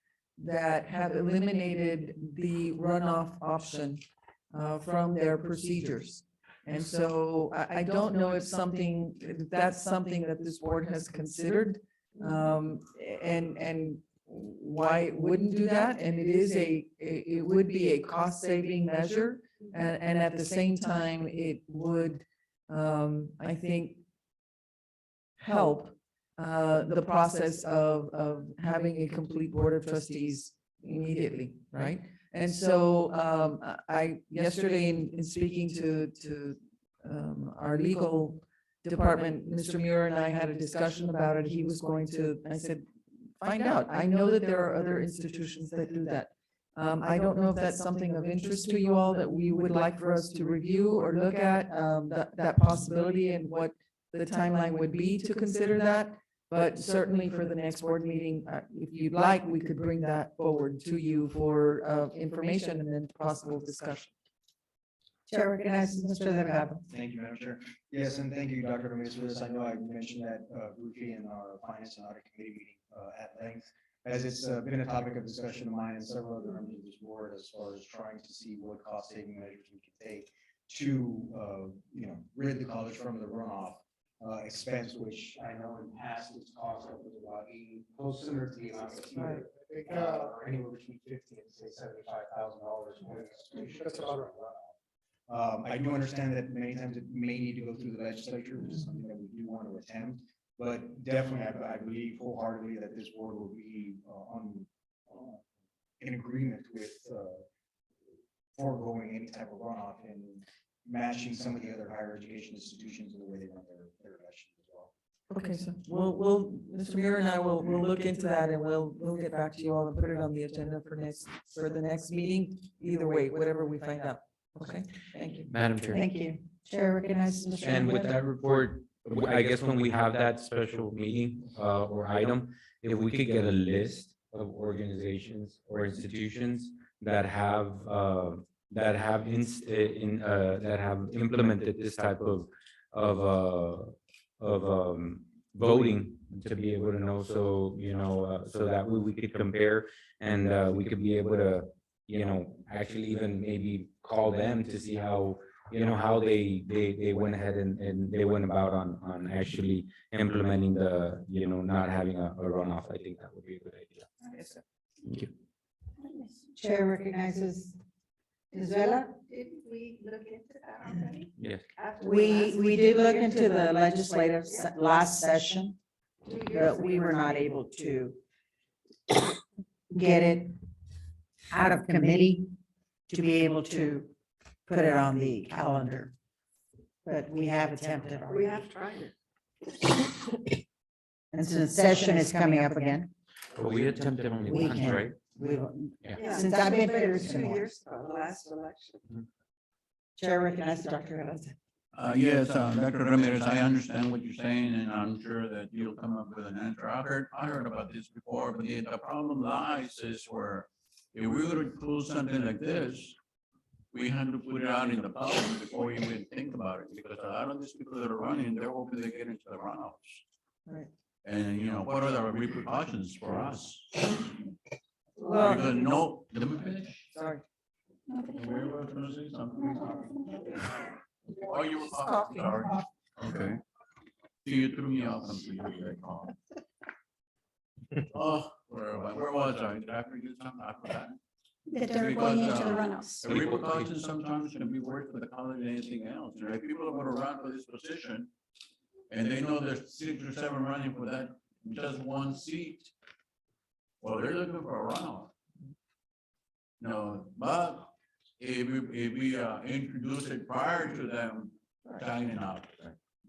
that have eliminated the runoff option from their procedures. And so I don't know if that's something that this board has considered. And why it wouldn't do that, and it would be a cost-saving measure, and at the same time, it would, I think, help the process of having a complete board of trustees immediately, right? And so yesterday in speaking to our legal department, Mr. Muir and I had a discussion about it. He was going to, I said, find out. I know that there are other institutions that do that. I don't know if that's something of interest to you all that we would like for us to review or look at, that possibility and what the timeline would be to consider that. But certainly for the next board meeting, if you'd like, we could bring that forward to you for information and then possible discussion. Chair recognizes Mr. Delgado. Thank you, Madam Chair. Yes, and thank you, Dr. Ramirez, for this. I know I mentioned that briefly in our Finance and Audit Committee meeting at length, as it's been a topic of discussion of mine and several other members of this board as far as trying to see what cost-saving measures we can take to, rid the college from the runoff expense, which I know in past it's cost up was about closer to the amount of Right. I think, anywhere between $50,000 and say $75,000. that's about right. I do understand that many times it may need to go through the legislature, which is something that we do want to attempt. But definitely, I believe wholeheartedly that this board will be in agreement with foregoing any type of runoff and matching some of the other higher education institutions in the way they run their elections as well. Okay, so we'll, Mr. Muir and I will look into that and we'll get back to you all and put it on the agenda for the next meeting. Either way, whatever we find out. Okay, thank you. Madam Chair. Thank you. Chair recognizes Mr. And with Rivera. that report, I guess when we have that special meeting or item, if we could get a list of organizations or institutions that have implemented this type of voting to be able to know, so so that way we could compare and we could be able to actually even maybe call them to see how how they went ahead and they went about on actually implementing the not having a runoff. I think that would be a good idea. Thank you. Chair recognizes Ms. Vela. Did we look into that already? Yes. We did look into the legislative last session, but we were not able to get it out of committee to be able to put it on the calendar. But we have attempted We already. have tried it. And since session is coming up again, But we attempted only we once, can, right? we, Yeah. since I've been here, it's 2 been more. years ago, the last election. Chair recognizes Dr. Velez. Yes, Dr. Ramirez, I understand what you're saying, and I'm sure that you'll come up with an answer. I heard about this before, but the problem lies is where if we were to close something like this, we had to put it out in the public before you even think about it, because a lot of these people that are running, they're hoping they get into the runoffs. Right. And what are the repercussions for us? Well, Because no, let me finish. Sorry. We were gonna say something. Oh, you were Coffee. sorry. Okay. See, you threw me off completely. Oh, where was I? Did I forget something? I forgot. That they're going Because, into the runoffs. The repercussions sometimes can be worse for the college than anything else. If people are gonna run for this position and they know there's 6 or 7 running for that just one seat, well, they're looking for a runoff. No, but if we introduce it prior to them signing up,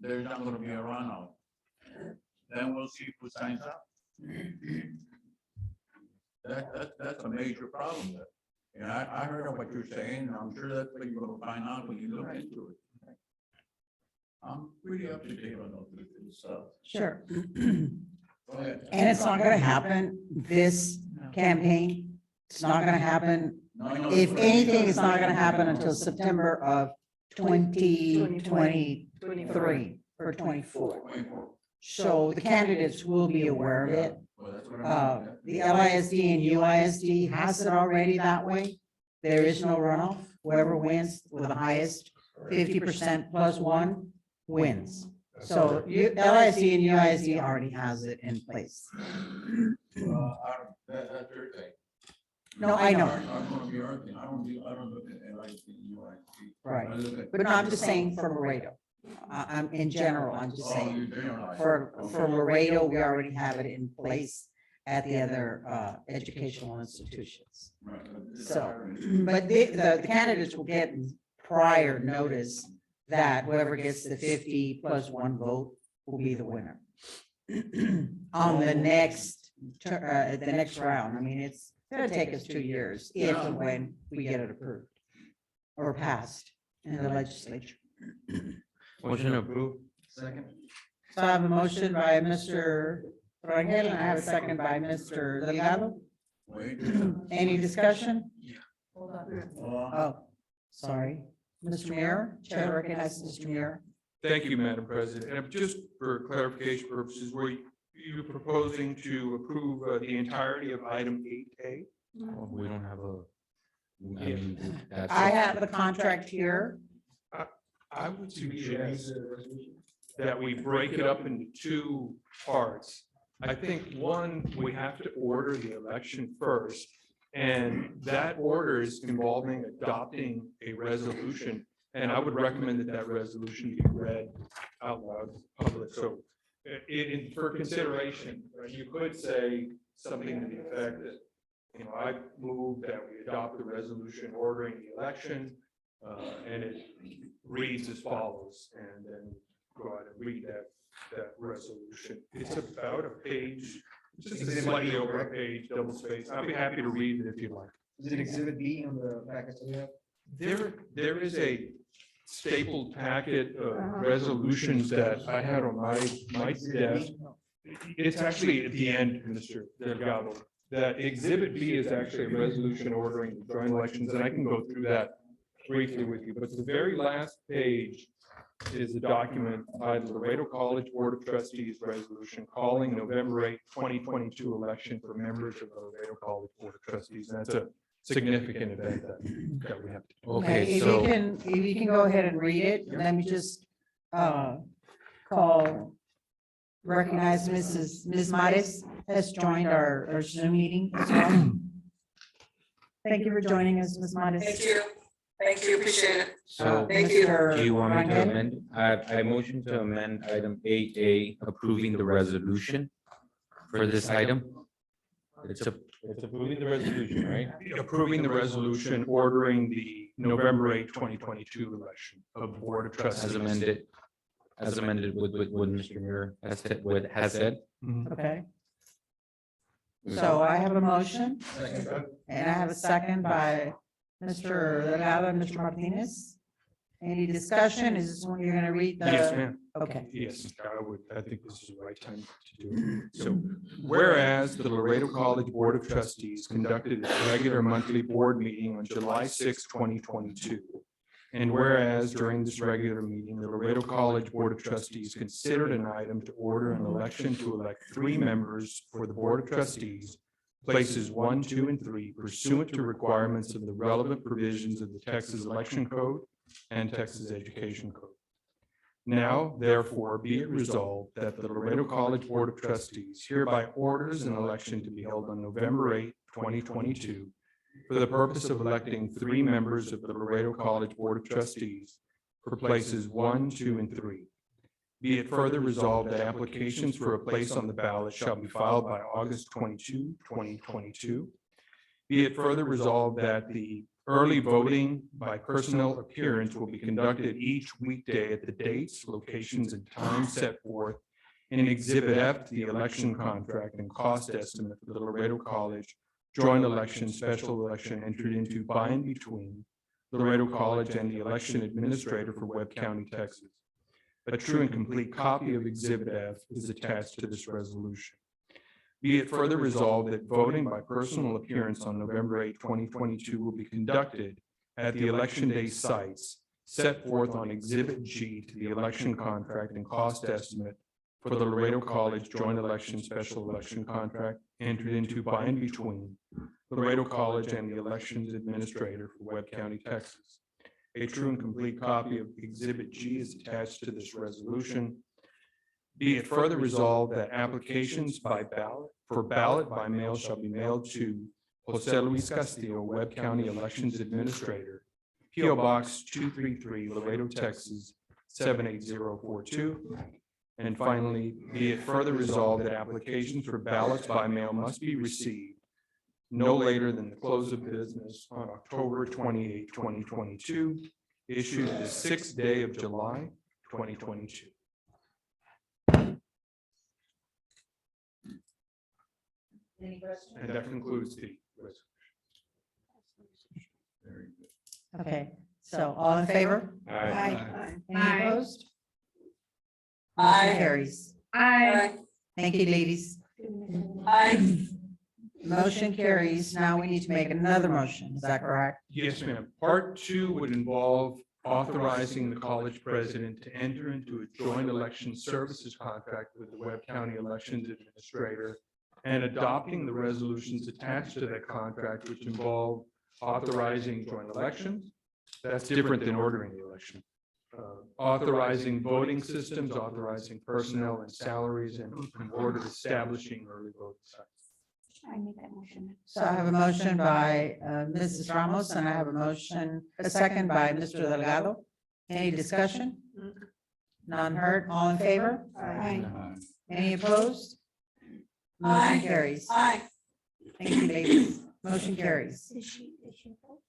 there's not gonna be a runoff. Then we'll see who signs up. That's a major problem there. And I heard of what you're saying, and I'm sure that's what you're gonna find out when you look into it. I'm pretty up to date on all this stuff. sure. Go ahead. And it's not gonna happen this campaign. It's not gonna happen. No, I know. If anything, it's not gonna happen until September of 2023 or 24. 24. So the candidates will be aware of it. Well, that's what I'm. The LISD and UISD has it already that way. There is no runoff. Whoever wins with the highest 50% plus one wins. So LISD and UISD already has it in place. That's your thing. No, I know. I'm gonna be our thing. I don't look at LIC, UIC. Right. I look at- But no, I'm just saying for Laredo. I'm in general, I'm just Oh, saying you generalize. for Okay. Laredo, we already have it in place at the other educational institutions. Right, but So, but the candidates will get prior notice that whoever gets the 50 plus one vote will be the winner. On the next round. I mean, it's gonna take us 2 years if and when we get it approved or passed in the legislature. Motion approved. Second. So I have a motion by Mr. Rangel and I have a second by Mr. Delgado. Wait. Any discussion? Hold on. Oh, sorry. Mr. Mayor, Chair recognizes Mr. Mayor. Thank you, Madam President. And just for clarification purposes, were you proposing to approve the entirety of item 8A? We don't have a. I mean, that's. I have the contract here. I would suggest that we break it up into two parts. I think one, we have to order the election first. And that order is involving adopting a resolution. And I would recommend that that resolution be read out loud to the public. So for consideration, you could say something to the effect that, I move that we adopt the resolution ordering the election. And it reads as follows, and then go ahead and read that resolution. It's about a page, just slightly over a page, double space. I'd be happy to read it if you'd like. Is it exhibit B on the package we have? There is a stapled packet of resolutions that I had on my desk. It's actually at the end, Mr. Delgado. That exhibit B is actually a resolution ordering the joint elections, and I can go through that briefly with you, but the very last page is a document titled Laredo College Board of Trustees Resolution calling November 8, 2022 election for members of the Laredo College Board of Trustees. And that's a significant event that we have to do. Okay, If so. you can go ahead and read it, let me just recognize Ms. Mares has joined our Zoom meeting as well. Thank you for joining us, Ms. Mares. Thank you, appreciate it. So, Thank you. do you want me to Rangel? amend? I motion to amend item 8A, approving the resolution for this item. It's approving the resolution, right? Approving the resolution ordering the November 8, 2022 election of the Board of Trustees. As amended with Mr. Muir has said. Okay. So I have a motion and I have a second by Mr. Delgado and Mr. Martinez. Any discussion? Is this when you're gonna read the? Yes, ma'am. Okay. Yes, I think this is the right time to do it. So whereas the Laredo College Board of Trustees conducted its regular monthly board meeting on July 6, 2022. And whereas during this regular meeting, the Laredo College Board of Trustees considered an item to order an election to elect 3 members for the Board of Trustees, places 1, 2, and 3 pursuant to requirements of the relevant provisions of the Texas Election Code and Texas Education Code. Now, therefore, be it resolved that the Laredo College Board of Trustees hereby orders an election to be held on November 8, 2022, for the purpose of electing 3 members of the Laredo College Board of Trustees for places 1, 2, and 3. Be it further resolved that applications for a place on the ballot shall be filed by August 22, 2022. Be it further resolved that the early voting by personal appearance will be conducted each weekday at the dates, locations, and times set forth in Exhibit F, the election contract and cost estimate for the Laredo College joint election, special election entered into by and between Laredo College and the election administrator for Webb County, Texas. A true and complete copy of Exhibit F is attached to this resolution. Be it further resolved that voting by personal appearance on November 8, 2022 will be conducted at the election day sites set forth on Exhibit G to the election contract and cost estimate for the Laredo College joint election, special election contract entered into by and between Laredo College and the elections administrator for Webb County, Texas. A true and complete copy of Exhibit G is attached to this resolution. Be it further resolved that applications for ballot by mail shall be mailed to Jose Luis Castillo, Webb County Elections Administrator, P.O. Box 233, Laredo, Texas 78042. And finally, be it further resolved that applications for ballots by mail must be received no later than the close of business on October 28, 2022, issued the 6th day of July, 2022. Any questions? And that concludes the resolution. Very good. Okay, so all in favor? Aye. Any opposed? Motion carries. Aye. Thank you, ladies. Aye. Motion carries. Now we need to make another motion. Is that correct? Yes, ma'am. Part 2 would involve authorizing the college president to enter into a joint election services contract with the Webb County Elections Administrator and adopting the resolutions attached to that contract, which involve authorizing joint elections. That's different than ordering the election. Authorizing voting systems, authorizing personnel and salaries, and an order establishing early voting sites. I make that motion. So I have a motion by Mrs. Ramos and I have a second by Mr. Delgado. Any discussion? None heard. All in favor? Aye. Any opposed? Motion carries. Aye. Thank you, ladies. Motion carries. Is she opposed?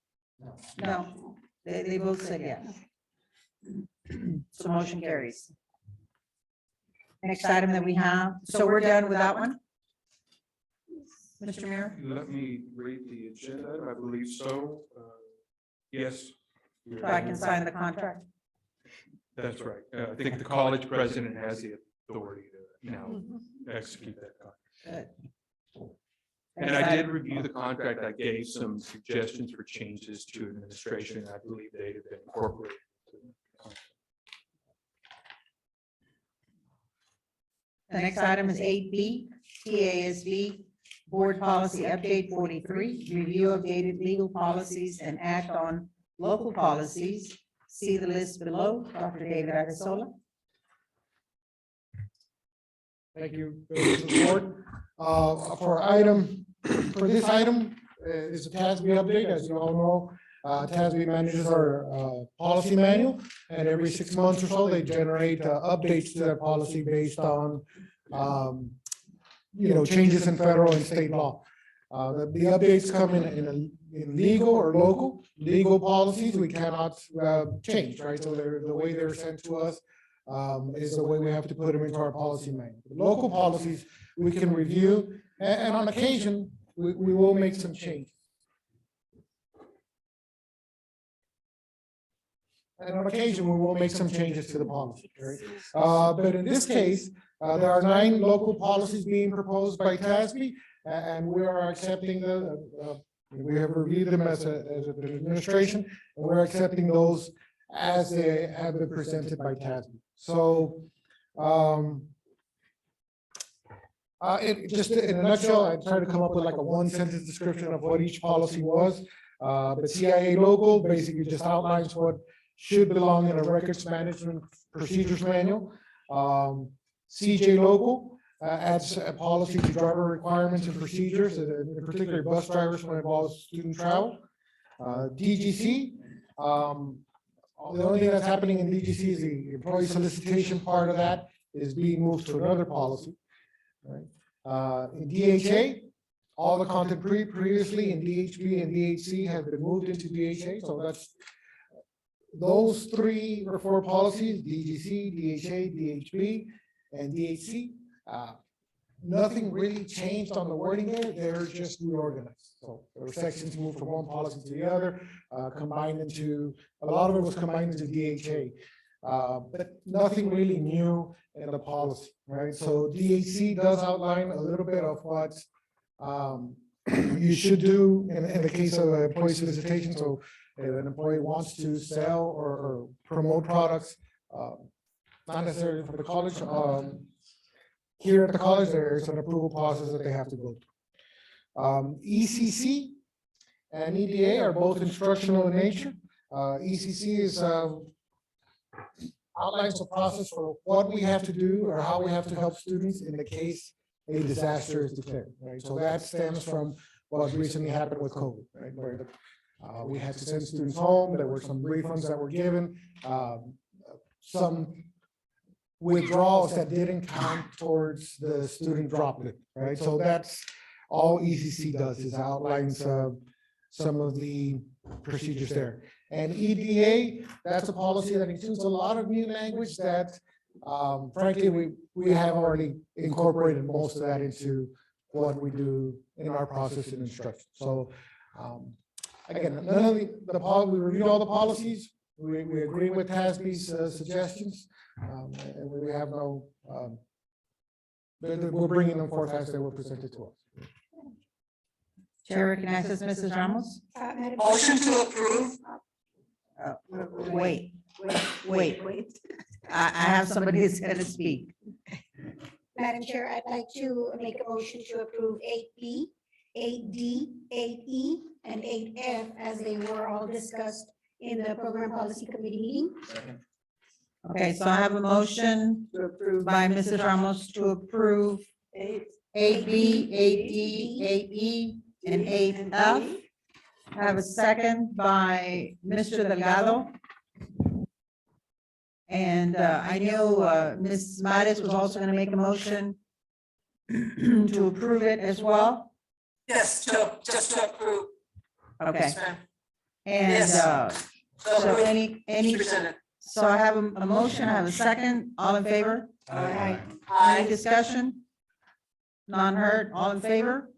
No, they both said yes. So motion carries. Next item that we have, so we're done with that one? Mr. Mayor? Let me read the agenda. I believe so. Yes. So I can sign the contract? That's right. I think the college president has the authority to now execute that contract. Good. And I did review the contract. I gave some suggestions for changes to administration. I believe they have been incorporated. The next item is 8B, TASB Board Policy Update 43, review of dated legal policies and act on local policies. See the list below. Dr. David Agasola. Thank you, Mr. Board. For this item is a TASB update. As you all know, TASB manages our policy manual, and every 6 months or so, they generate updates to their policy based on changes in federal and state law. The updates come in legal or local. Legal policies we cannot change, right? So the way they're sent to us is the way we have to put them into our policy manual. The local policies we can review, and on occasion, we will make some changes. And on occasion, we will make some changes to the policy, right? But in this case, there are 9 local policies being proposed by TASB, and we are accepting we have reviewed them as an administration, and we're accepting those as they have been presented by TASB. So, just in a nutshell, I tried to come up with like a 1-sentence description of what each policy was. But CIA local basically just outlines what should belong in a records management procedures manual. CJ local adds a policy to driver requirements and procedures, in particular bus drivers when it involves student travel. DGC, the only thing that's happening in DGC is the employee solicitation part of that is being moved to another policy. Right? In DHA, all the content previously in DHB and DHC have been moved into DHA, so that's those 3 or 4 policies, DGC, DHA, DHB, and DHC. Nothing really changed on the wording there, they're just reorganized. So there were sections moved from one policy to the other, combined into, a lot of it was combined into DHA. But nothing really new in the policy, right? So DHC does outline a little bit of what you should do in the case of employee solicitation. So if an employee wants to sell or promote products, not necessarily for the college, here at the college, there's an approval process that they have to go through. ECC and EDA are both instructional in nature. ECC is outlines a process for what we have to do or how we have to help students in the case a disaster is declared, right? So that stems from what recently happened with COVID, right? Where we had to send students home, there were some refunds that were given, some withdrawals that didn't count towards the student droplet, right? So that's all ECC does, is outlines some of the procedures there. And EDA, that's a policy that includes a lot of new language that frankly, we have already incorporated most of that into what we do in our process and instruction. So again, none of we reviewed all the policies, we agree with TASB's suggestions, and we have no, we're bringing them forth as they were presented to us. Chair recognizes Mrs. Ramos. Motion to approve. Wait. I have somebody who's going to speak. Madam Chair, I'd like to make a motion to approve 8B, 8D, 8E, and 8F as they were all discussed in the Program Policy Committee meeting. Okay, so I have a motion by Mrs. Ramos to approve 8B, 8D, 8E, and 8F. I have a second by Mr. Delgado. And I know Ms. Mattis was also going to make a motion to approve it as well. Yes, just to approve. Okay. Yes, ma'am. And Yes. so any, Presented. so I have a motion, I have a second, all in favor? Any Aye. discussion? None heard, all in favor?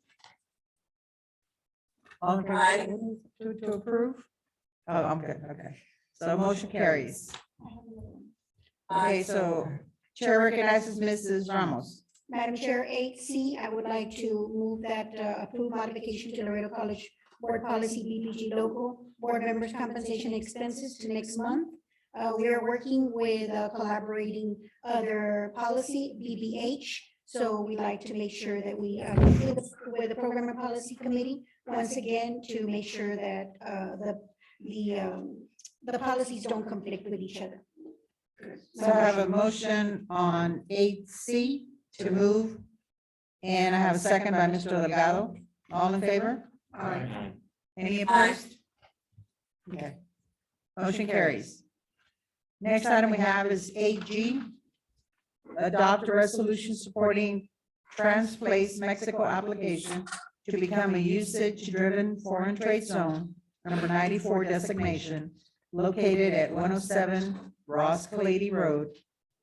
All in favor Aye. to approve? Oh, I'm good, okay. So motion carries. Okay, so Chair recognizes Mrs. Ramos. Madam Chair, 8C, I would like to move that approve modification to Laredo College Board Policy BPG local board members' compensation expenses to next month. We are working with collaborating other policy, BBH. So we'd like to make sure that we, with the Program and Policy Committee, once again, to make sure that the policies don't conflict with each other. So I have a motion on 8C to move. And I have a second by Mr. Delgado. All in favor? Aye. Any opposed? Okay. Motion carries. Next item we have is 8G. Adopt a resolution supporting Transplace Mexico application to become a usage-driven foreign trade zone, number 94 designation, located at 107 Ross Calady Road,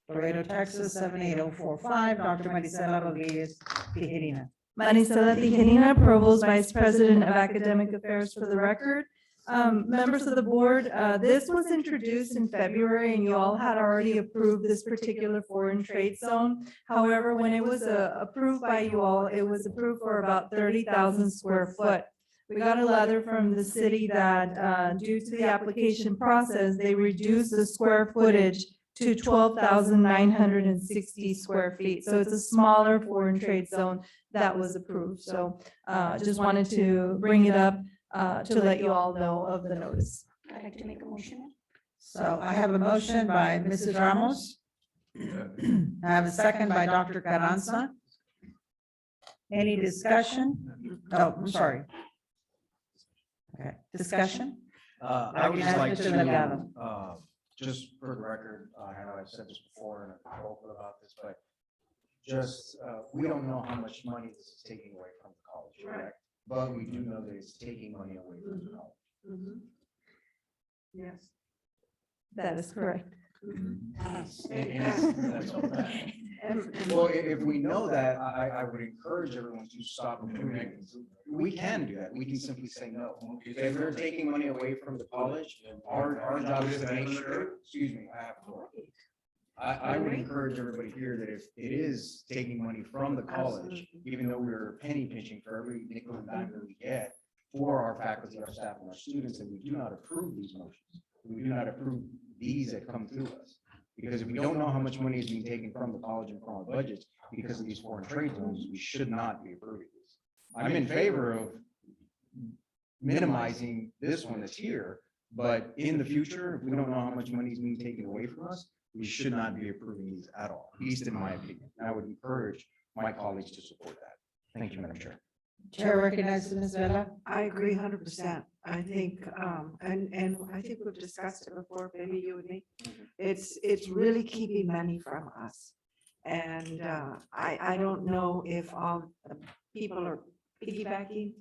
Laredo, Texas, 78045. Dr. Marisela Rodriguez Tijerina. Marisela Tijerina, Provost's Vice President of Academic Affairs for the record. Members of the board, this was introduced in February and you all had already approved this particular foreign trade zone. However, when it was approved by you all, it was approved for about 30,000 square foot. We got a letter from the city that due to the application process, they reduced the square footage to 12,960 square feet. So it's a smaller foreign trade zone that was approved. So just wanted to bring it up to let you all know of the notice. I'd like to make a motion. So I have a motion by Mrs. Ramos. I have a second by Dr. Carranza. Any discussion? Oh, I'm sorry. Okay, discussion? I would just like Mr. Delgado. to, just for the record, I know I've said this before and I've spoken about this, but just, we don't know how much money this is taking away from the college, correct? But we do know that it's taking money away from the college. Yes. That is correct. Well, if we know that, I would encourage everyone to stop approving. We can do that. We can simply say no. If they're taking money away from the college, our job is to make sure, excuse me, I have to. I would encourage everybody here that if it is taking money from the college, even though we're penny pinching for every nickel and dime that we get for our faculty, our staff, and our students, that we do not approve these motions. We do not approve these that come through us. Because if we don't know how much money is being taken from the college and from our budgets because of these foreign trade zones, we should not be approving this. I'm in favor of minimizing this one that's here, But in the future, if we don't know how much money is being taken away from us, we should not be approving these at all, at least in my opinion. And I would encourage my colleagues to support that. Thank you, Madam Chair. Chair recognizes Ms. Vella. I agree 100%. I think, and I think we've discussed it before, maybe you and me. It's really keeping money from us. And I don't know if all the people are piggybacking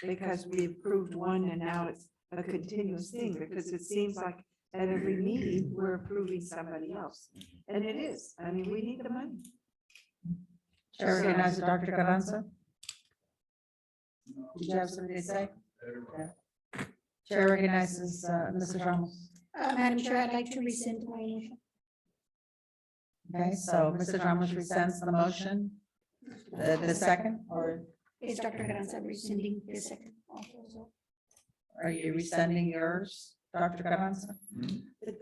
because we approved one and now it's a continuous thing, because it seems like at every meeting, we're approving somebody else. And it is. I mean, we need the money. Chair recognizes Dr. Carranza. Did you have something to say? Yeah. Chair recognizes Mrs. Ramos. Madam Chair, I'd like to rescind my motion. Okay, so Mrs. Ramos rescinds the motion. The second, or Is Dr. Carranza rescinding his second? Also? are you rescinding yours, Dr. Carranza?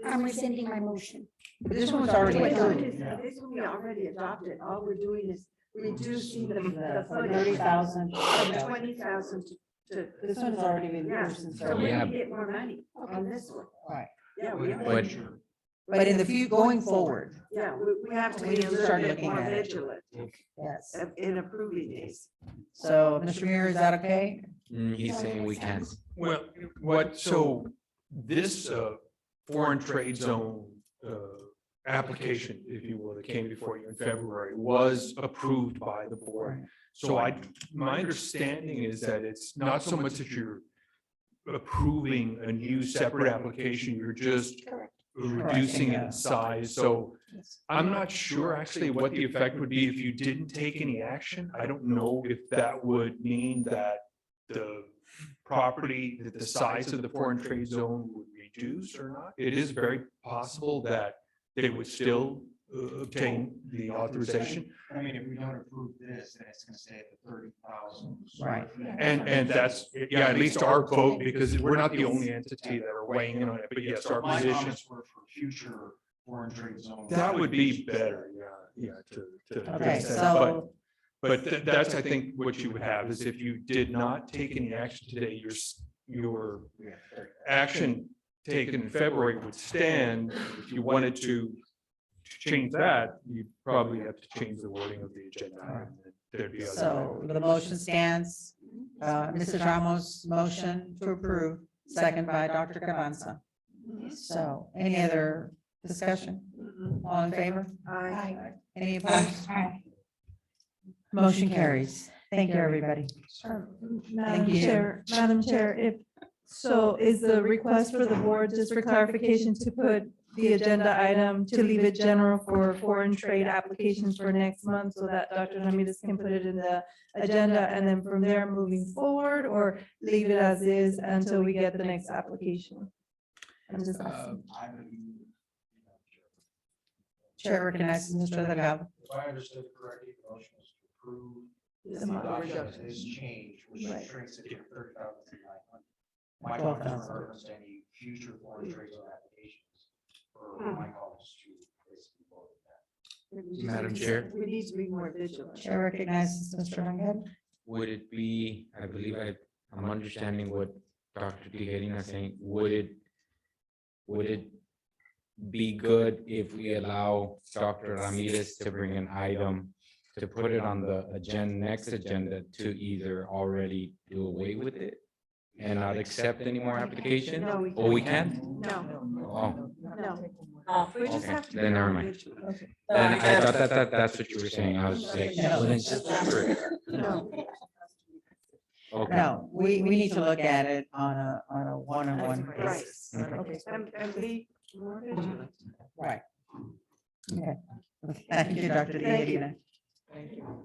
I'm rescinding my motion. This one was already approved. This one we already adopted. All we're doing is reducing the The funding 30,000. from 20,000 to. This one's already been Yeah, approved since. so we Yeah. can get more money on this one. Right. Yeah, we have. But But in the few going forward, Yeah, we have to We be need a to little start bit looking more at it. vigilant yes. in approving these. So, Mr. Muir, is that okay? He's saying we can't. Well, so this foreign trade zone application, if you will, that came before you in February was approved by the board. So my understanding is that it's not so much that you're approving a new separate application, you're just reducing it in size. So I'm not sure actually what the effect would be if you didn't take any action. I don't know if that would mean that the property, that the size of the foreign trade zone would reduce or not. It is very possible that they would still obtain the authorization. I mean, if we don't approve this, then it's gonna stay at the 30,000. Right. And that's, yeah, at least our vote, because we're not the only entity that are weighing in on it, but yes, our My position. comments were for future foreign trade zones. That would be better, yeah, to. Okay, address that. so, But that's, I think, what you would have is if you did not take any action today, your action taken in February would stand. If you wanted to change that, you'd probably have to change the wording of the agenda. and There'd be other. so the motion stands. Mrs. Ramos' motion to approve, second by Dr. Carranza. So any other discussion? All in favor? Aye. Any opposed? Motion carries. Thank you, everybody. Madam you. Chair, so is the request for the board, just for clarification, to put the agenda item, to leave it general for foreign trade applications for next month so that Dr. Ramirez can put it in the agenda and then from there moving forward, or leave it as is until we get the next application? I'm just asking. Chair recognizes Mr. Delgado. If I understood correctly, the motion is to approve The the adoption of reduction. this change, which Right. shrinks it from 30,000 to 900. My 12,000. comments were reference to any future foreign trade zone applications for my colleagues to basically vote on that. Madam Chair. We need to be more vigilant. Chair recognizes Mr. Rangel. Would it be, I believe I'm understanding what Dr. Tijerina is saying, would it be good if we allow Dr. Ramirez to bring an item, to put it on the next agenda to either already do away with it and not accept any more applications? No, we Or we can't? No, Oh, no. We just okay, have to. be then never more mind. vigilant. Then I thought that's what you were saying. I was like, well, then just do it. No. Okay. No, we need to look at it on a one-on-one Right. basis. Okay. And be more vigilant. Right. Okay. Thank you, Dr. Tijerina.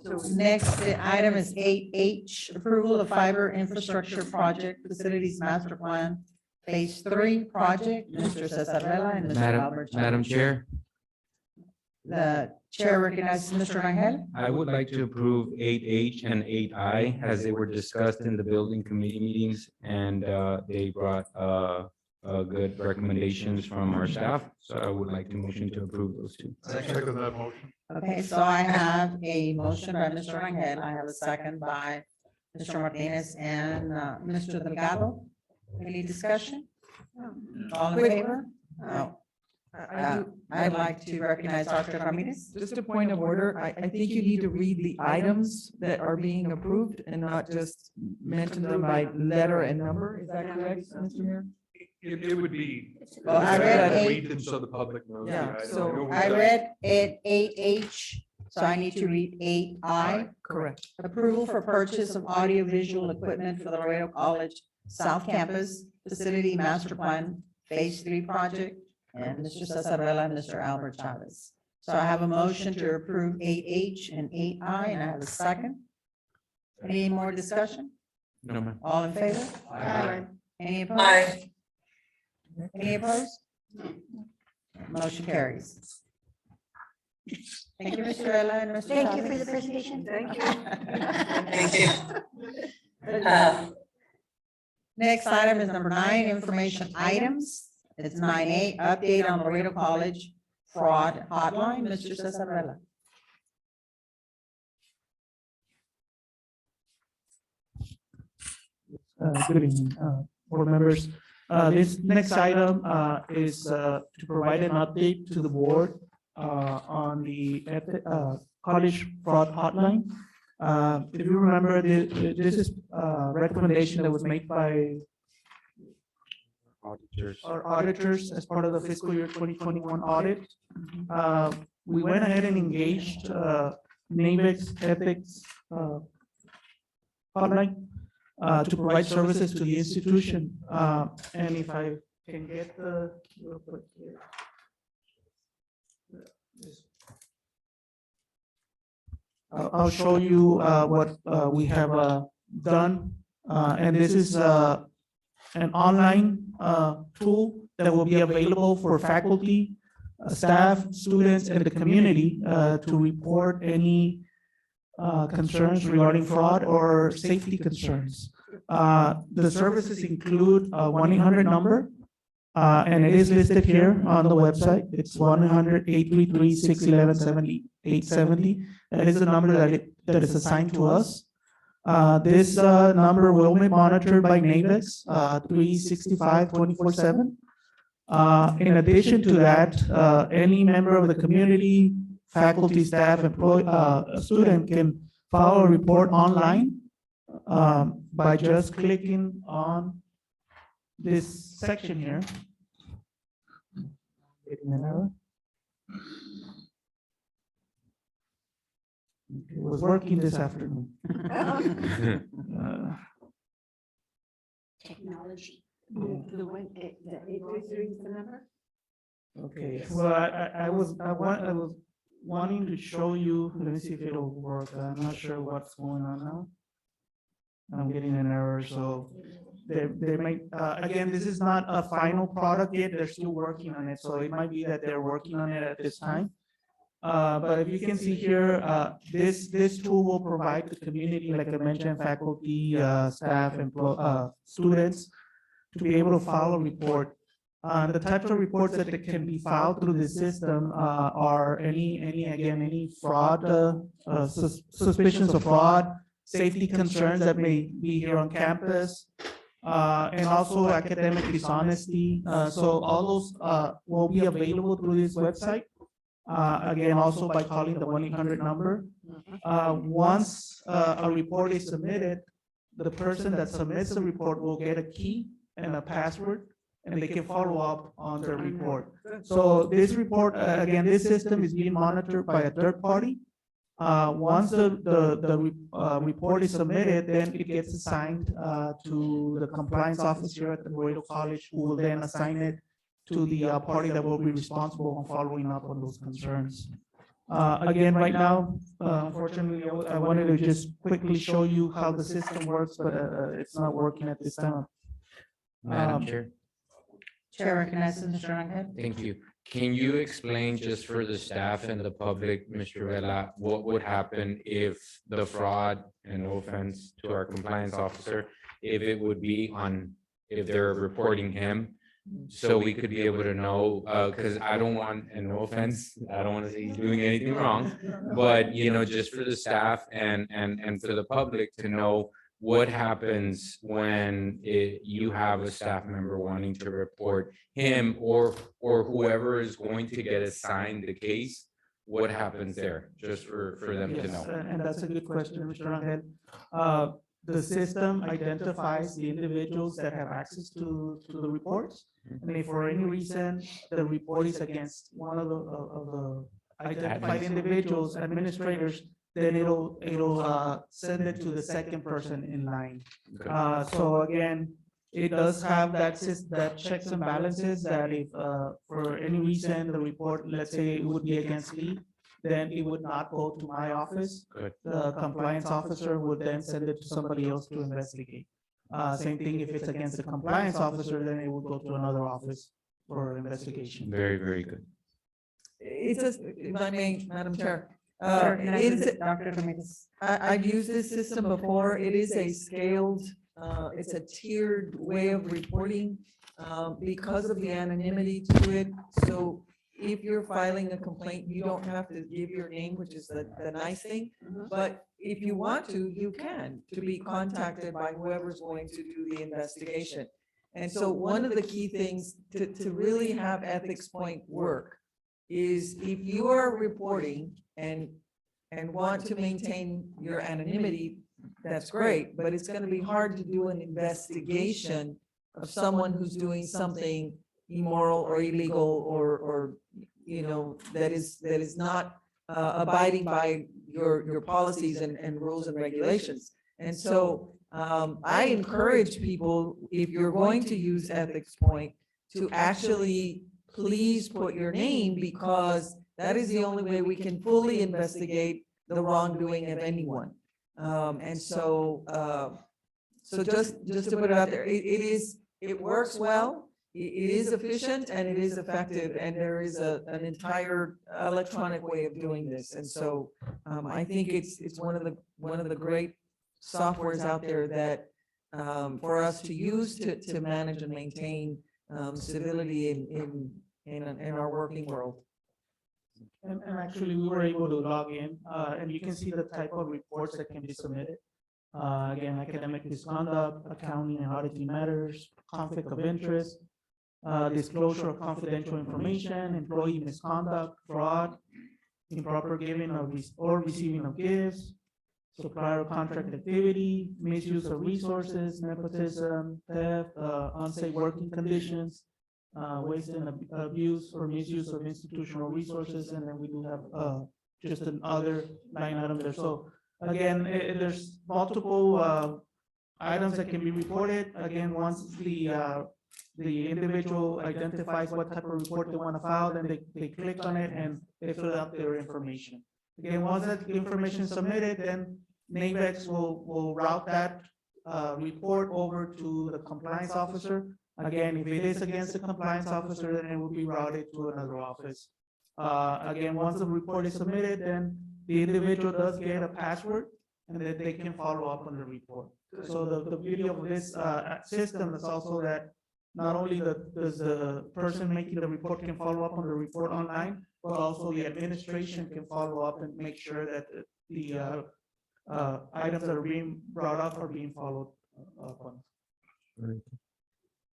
So Next item is 8H, approval of fiber infrastructure project facilities master plan, phase 3 project, Mr. Cesar Vela and Mr. Albert. Madam Chair, The chair recognizes Mr. Rangel. I would like to approve 8H and 8I as they were discussed in the building committee meetings, and they brought good recommendations from our staff. So I would like to motion to approve those two. Second that motion. Okay, so I have a motion by Mr. Rangel. I have a second by Mr. Martinez and Mr. Delgado. Any discussion? All in favor? I I'd like to recognize Dr. Ramirez. Just a point of order, I think you need to read the items that are being approved and not just mention them by letter and number. Is that correct, Mr. Mayor? It would be. Well, I read Read eight. them so the public knows. the Yeah, item. so know what I that- read it 8H, so I need to read 8I. Correct. Approval for purchase of audiovisual equipment for the Laredo College South Campus Facility Master Plan Phase 3 project, and Mr. Cesar Vela and Mr. Albert Chavez. So I have a motion to approve 8H and 8I, and I have a second. Any more discussion? No, ma'am. All in favor? Aye. Any opposed? Any opposed? Motion carries. Thank you, Mr. Vela and Mr. Thank you for Chavez. the presentation. Thank you. Thank you. Next item is number 9, information items. It's 9A, update on Laredo College fraud hotline. Mr. Cesar Vela. Good evening, board members. This next item is to provide an update to the board on the college fraud hotline. If you remember, this is a recommendation that was made by Auditors. our auditors as part of the fiscal year 2021 audit. We went ahead and engaged NAVEX Ethics hotline to provide services to the institution. And if I can get the, real quick here. I'll show you what we have done. And this is an online tool that will be available for faculty, staff, students, and the community to report any concerns regarding fraud or safety concerns. The services include a 1-800 number, and it is listed here on the website. It's 1-833-611-7870. That is the number that is assigned to us. This number will be monitored by NAVEX 365, 24/7. In addition to that, any member of the community, faculty, staff, student can file a report online by just clicking on this section here. Getting an error. It was working this afternoon. Technology. The one, the 833 is the number? Okay, well, I was wanting to show you, let me see if it'll work. I'm not sure what's going on now. I'm getting an error, so they might, again, this is not a final product yet. They're still working on it, so it might be that they're working on it at this time. But if you can see here, this tool will provide the community, like I mentioned, faculty, staff, students, to be able to file a report. The types of reports that can be filed through the system are any fraud, suspicions of fraud, safety concerns that may be here on campus, and also academic dishonesty. So all those will be available through this website. Again, also by calling the 1-800 number. Once a report is submitted, the person that submits the report will get a key and a password, and they can follow up on their report. So this report, again, this system is being monitored by a third party. Once the report is submitted, then it gets assigned to the compliance officer here at the Laredo College, who will then assign it to the party that will be responsible on following up on those concerns. Again, right now, unfortunately, I wanted to just quickly show you how the system works, but it's not working at this time. Madam Chair. Chair recognizes Mr. Rangel. Thank you. Can you explain just for the staff and the public, Mr. Vela, what would happen if the fraud, and no offense to our compliance officer, if it would be on, if they're reporting him, so we could be able to know, because I don't want, and no offense, I don't want to say he's doing anything wrong, but, just for the staff and for the public to know what happens when you have a staff member wanting to report him or whoever is going to get assigned the case? What happens there, just for them to Yes, know? and that's a good question, Mr. Rangel. The system identifies the individuals that have access to the reports. And if for any reason the report is against one of the identified individuals, administrators, then it'll send it to the second person in line. So again, it does have that checks and balances that if for any reason the report, let's say it would be against me, then it would not go to my office. Good. The compliance officer would then send it to somebody else to investigate. Same thing if it's against the compliance officer, then it would go to another office for investigation. Very, very good. It's a, if I may, Madam Chair. Sure, can I It is- visit Dr. Ramirez? I've used this system before. It is a scaled, it's a tiered way of reporting because of the anonymity to it. So if you're filing a complaint, you don't have to give your name, which is the nice thing. But if you want to, you can, to be contacted by whoever's going to do the investigation. And so one of the key things to really have Ethics Point work is if you are reporting and want to maintain your anonymity, that's great, but it's gonna be hard to do an investigation of someone who's doing something immoral or illegal or you know, that is not abiding by your policies and rules and regulations. And so I encourage people, if you're going to use Ethics Point, to actually please put your name, because that is the only way we can fully investigate the wrongdoing of anyone. And so, so just to put it out there, it works well. It is efficient and it is effective, and there is an entire electronic way of doing this. And so I think it's one of the great softwares out there that for us to use to manage and maintain civility in our working world. And actually, we were able to log in, and you can see the type of reports that can be submitted. Again, academic misconduct, accounting and auditing matters, conflict of interest, disclosure of confidential information, employee misconduct, fraud, improper giving or receiving of gifts, supplier contract activity, misuse of resources, nepotism, theft, unsafe working conditions, waste and abuse or misuse of institutional resources, and then we do have just another line item there. So again, there's multiple items that can be reported. Again, once the individual identifies what type of report they want to file, then they click on it and they fill out their information. Again, once that information is submitted, then NAVEX will route that report over to the compliance officer. Again, if it is against the compliance officer, then it will be routed to another office. Again, once the report is submitted, then the individual does get a password, and then they can follow up on the report. So the beauty of this system is also that not only does the person making the report can follow up on the report online, but also the administration can follow up and make sure that the items that are being brought up are being followed up on.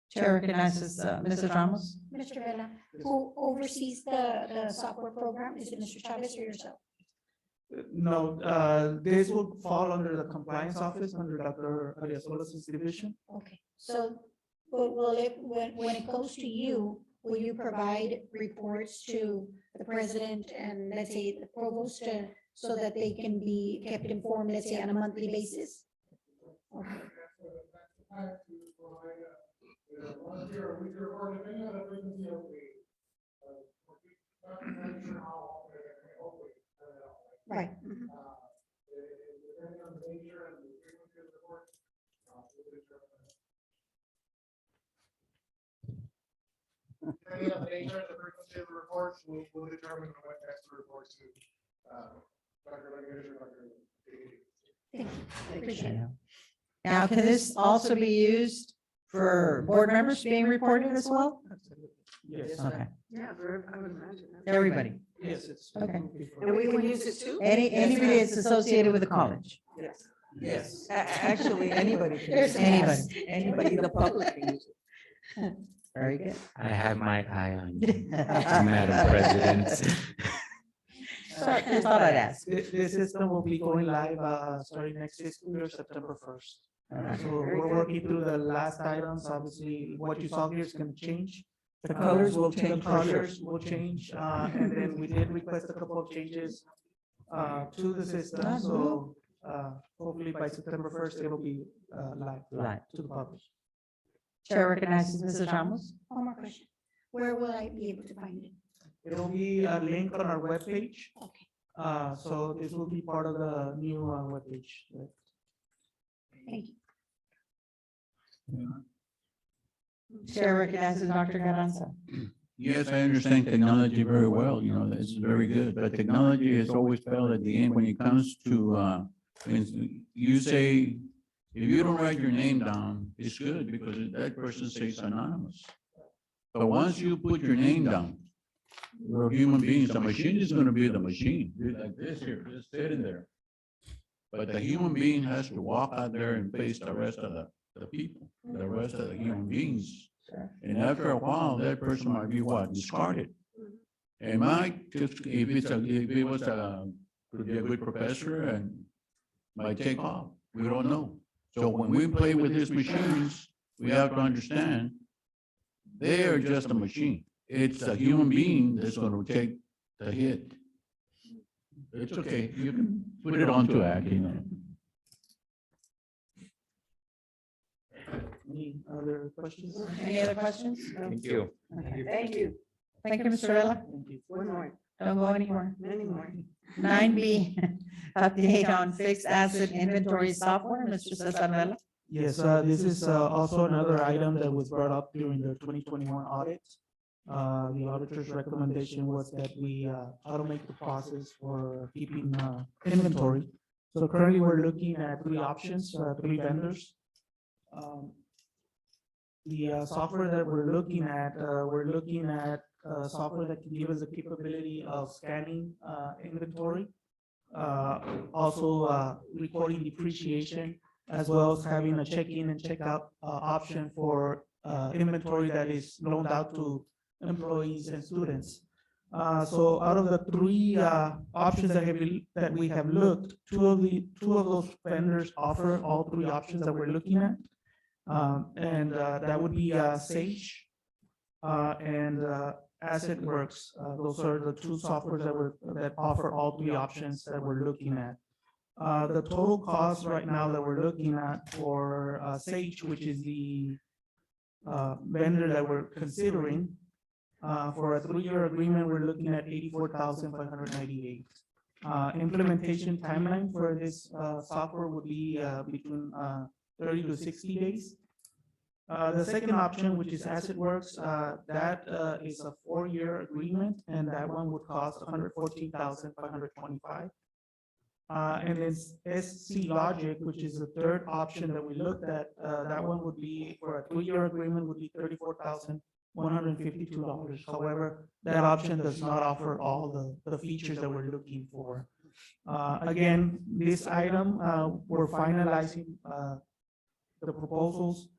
Chair recognizes Mrs. Ramos. Mr. Vela, who oversees the software program? Is it Mr. Chavez or yourself? No, this will fall under the compliance office, under Dr. Arias-Solas's division. Okay, so but will it, when it goes to you, will you provide reports to the president and let's say the provost so that they can be kept informed, let's say on a monthly basis? Okay. Right. Depending on the nature and the frequency of the reports, we'll determine what next report to Dr. Ramirez or Dr. Thank you. I appreciate it. Now, can this also be used for board members being reported as well? Yes. Okay, Yeah, I would imagine. everybody. Yes, it's. Okay. And we can use it too? Anybody that's associated with the college. Yes. Yes. Actually, anybody can use it. Anybody. Anybody in the public can use it. Very good. I have my eye on you, Madam President. Just thought I'd ask. This system will be going live, starting next fiscal year, September 1st. So we're working through the last items. Obviously, what you saw here is gonna change. The colors will The change for sure. colors will change, and then we did request a couple of changes to the system, so hopefully by September 1st, it'll be live Live. to the public. Chair recognizes Mrs. Ramos. One more question. Where will I be able to find it? It'll be a link on our webpage, Okay. so this will be part of the new webpage. Thank you. Chair recognizes Dr. Carranza. Yes, I understand technology very well, you know, it's very good, but technology has always failed at the end when it comes to, when you say, if you don't write your name down, it's good because that person says anonymous. But once you put your name down, we're human beings, the machine is gonna be the machine, like this here, just sitting there. But the human being has to walk out there and face the rest of the people, the rest of the human beings. And after a while, that person might be what, discarded. And Mike, if it was could be a good professor and might take off, we don't know. So when we play with these machines, we have to understand, they are just a machine. It's a human being that's gonna take the hit. It's okay, you can put it on to act, you know. Any other questions? Any other questions? Thank you. Okay, thank you. Thank you, Mr. Vela. One more, Don't go anywhere. many more. 9B, update on fixed asset inventory software, Mr. Cesar Vela. Yes, this is also another item that was brought up during the 2021 audit. The auditor's recommendation was that we automate the process for keeping inventory. So currently, we're looking at three options, three vendors. The software that we're looking at software that can give us the capability of scanning inventory, also recording depreciation, as well as having a check-in and check-out option for inventory that is loaned out to employees and students. So out of the three options that we have looked, two of those vendors offer all three options that we're looking at. And that would be Sage and AssetWorks. Those are the two softwares that offer all three options that we're looking at. The total cost right now that we're looking at for Sage, which is the vendor that we're considering, for a 3-year agreement, we're looking at $84,598. Implementation timeline for this software would be between 30 to 60 days. The second option, which is AssetWorks, that is a 4-year agreement, and that one would cost $114,525. And then SC Logic, which is the third option that we looked at, that one would be for a 3-year agreement would be $34,152. However, that option does not offer all the features that we're looking for. Again, this item, we're finalizing the proposals,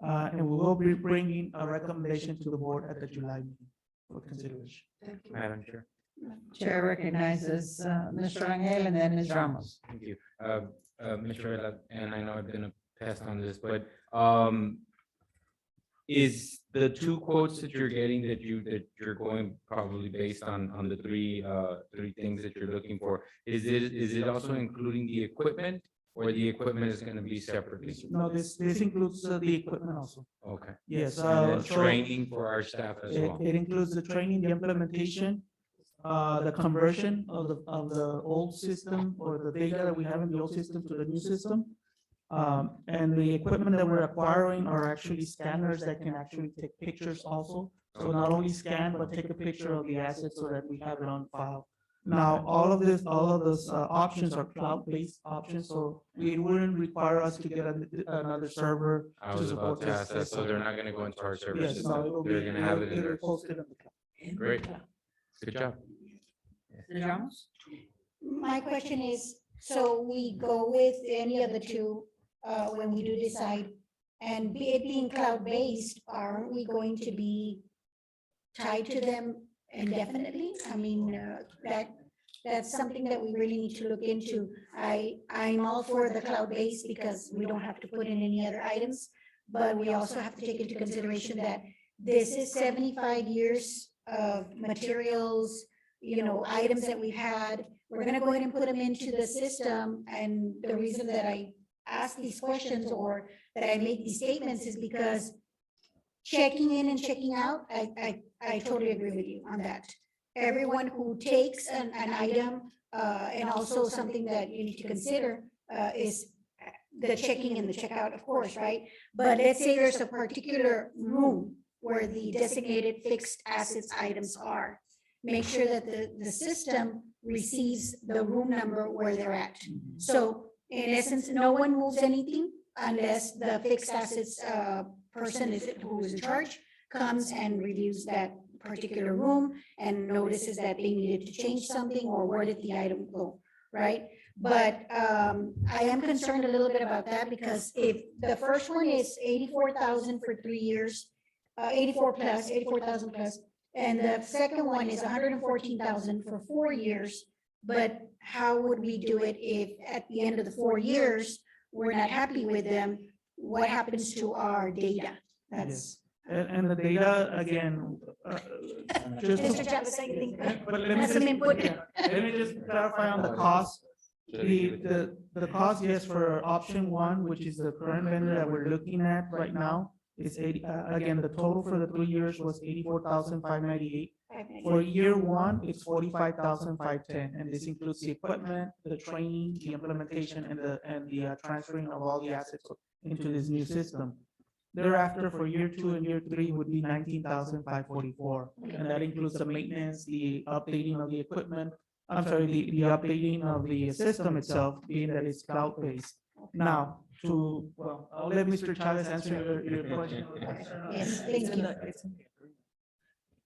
and we will be bringing a recommendation to the board at the July meeting for consideration. Madam Chair. Chair recognizes Mr. Rangel and then Ms. Ramos. Thank you. Mr. Vela, and I know I've been a pest on this, but is the two quotes that you're getting that you're going probably based on the three things that you're looking for, is it also including the equipment, or the equipment is gonna be separately? No, this includes the equipment also. Okay. Yes. And then so training for our staff as well. It includes the training, the implementation, the conversion of the old system or the data that we have in the old system to the new system. And the equipment that we're acquiring are actually scanners that can actually take pictures also. So not only scan, but take a picture of the asset so that we have it on file. Now, all of those options are cloud-based options, so it wouldn't require us to get another server. I was about to ask that, so they're not gonna go into our server Yes, system. no, it'll They're be, gonna have it in it'll there. post it on the cloud. Great. Good job. Ms. Ramos? My question is, So we go with any of the two, when we do decide. And it being cloud-based, aren't we going to be tied to them indefinitely? I mean, that's something that we really need to look into. I'm all for the cloud-based because we don't have to put in any other items. But we also have to take into consideration that this is 75 years of materials, items that we've had. We're gonna go ahead and put them into the system. And the reason that I ask these questions or that I make these statements is because checking in and checking out, I totally agree with you on that. Everyone who takes an item, and also something that you need to consider, is the checking and the checkout, of course, right? But let's say there's a particular room where the designated fixed assets items are. Make sure that the system receives the room number where they're at. So in essence, no one moves anything unless the fixed assets person who is in charge comes and reviews that particular room and notices that they needed to change something or where did the item go, right? But I am concerned a little bit about that because if the first one is 84,000 for 3 years, 84,000 plus, and the second one is 114,000 for 4 years, but how would we do it if at the end of the 4 years, we're not happy with them? What happens to our data? That's. And the data, again, just. Mr. Chavez, I think. But let me Has some just, input. let me just clarify on the cost. The cost, yes, for option one, which is the current vendor that we're looking at right now, is 80, again, the total for the 3 years was 84,598. For year one, it's 45,510, and this includes the equipment, the training, the implementation, and the transferring of all the assets into this new system. Thereafter, for year two and year three would be 19,544, and that includes the maintenance, the updating of the equipment. I'm sorry, the updating of the system itself, being that it's cloud-based. Now, I'll let Mr. Chavez answer your question. Yes, thank you.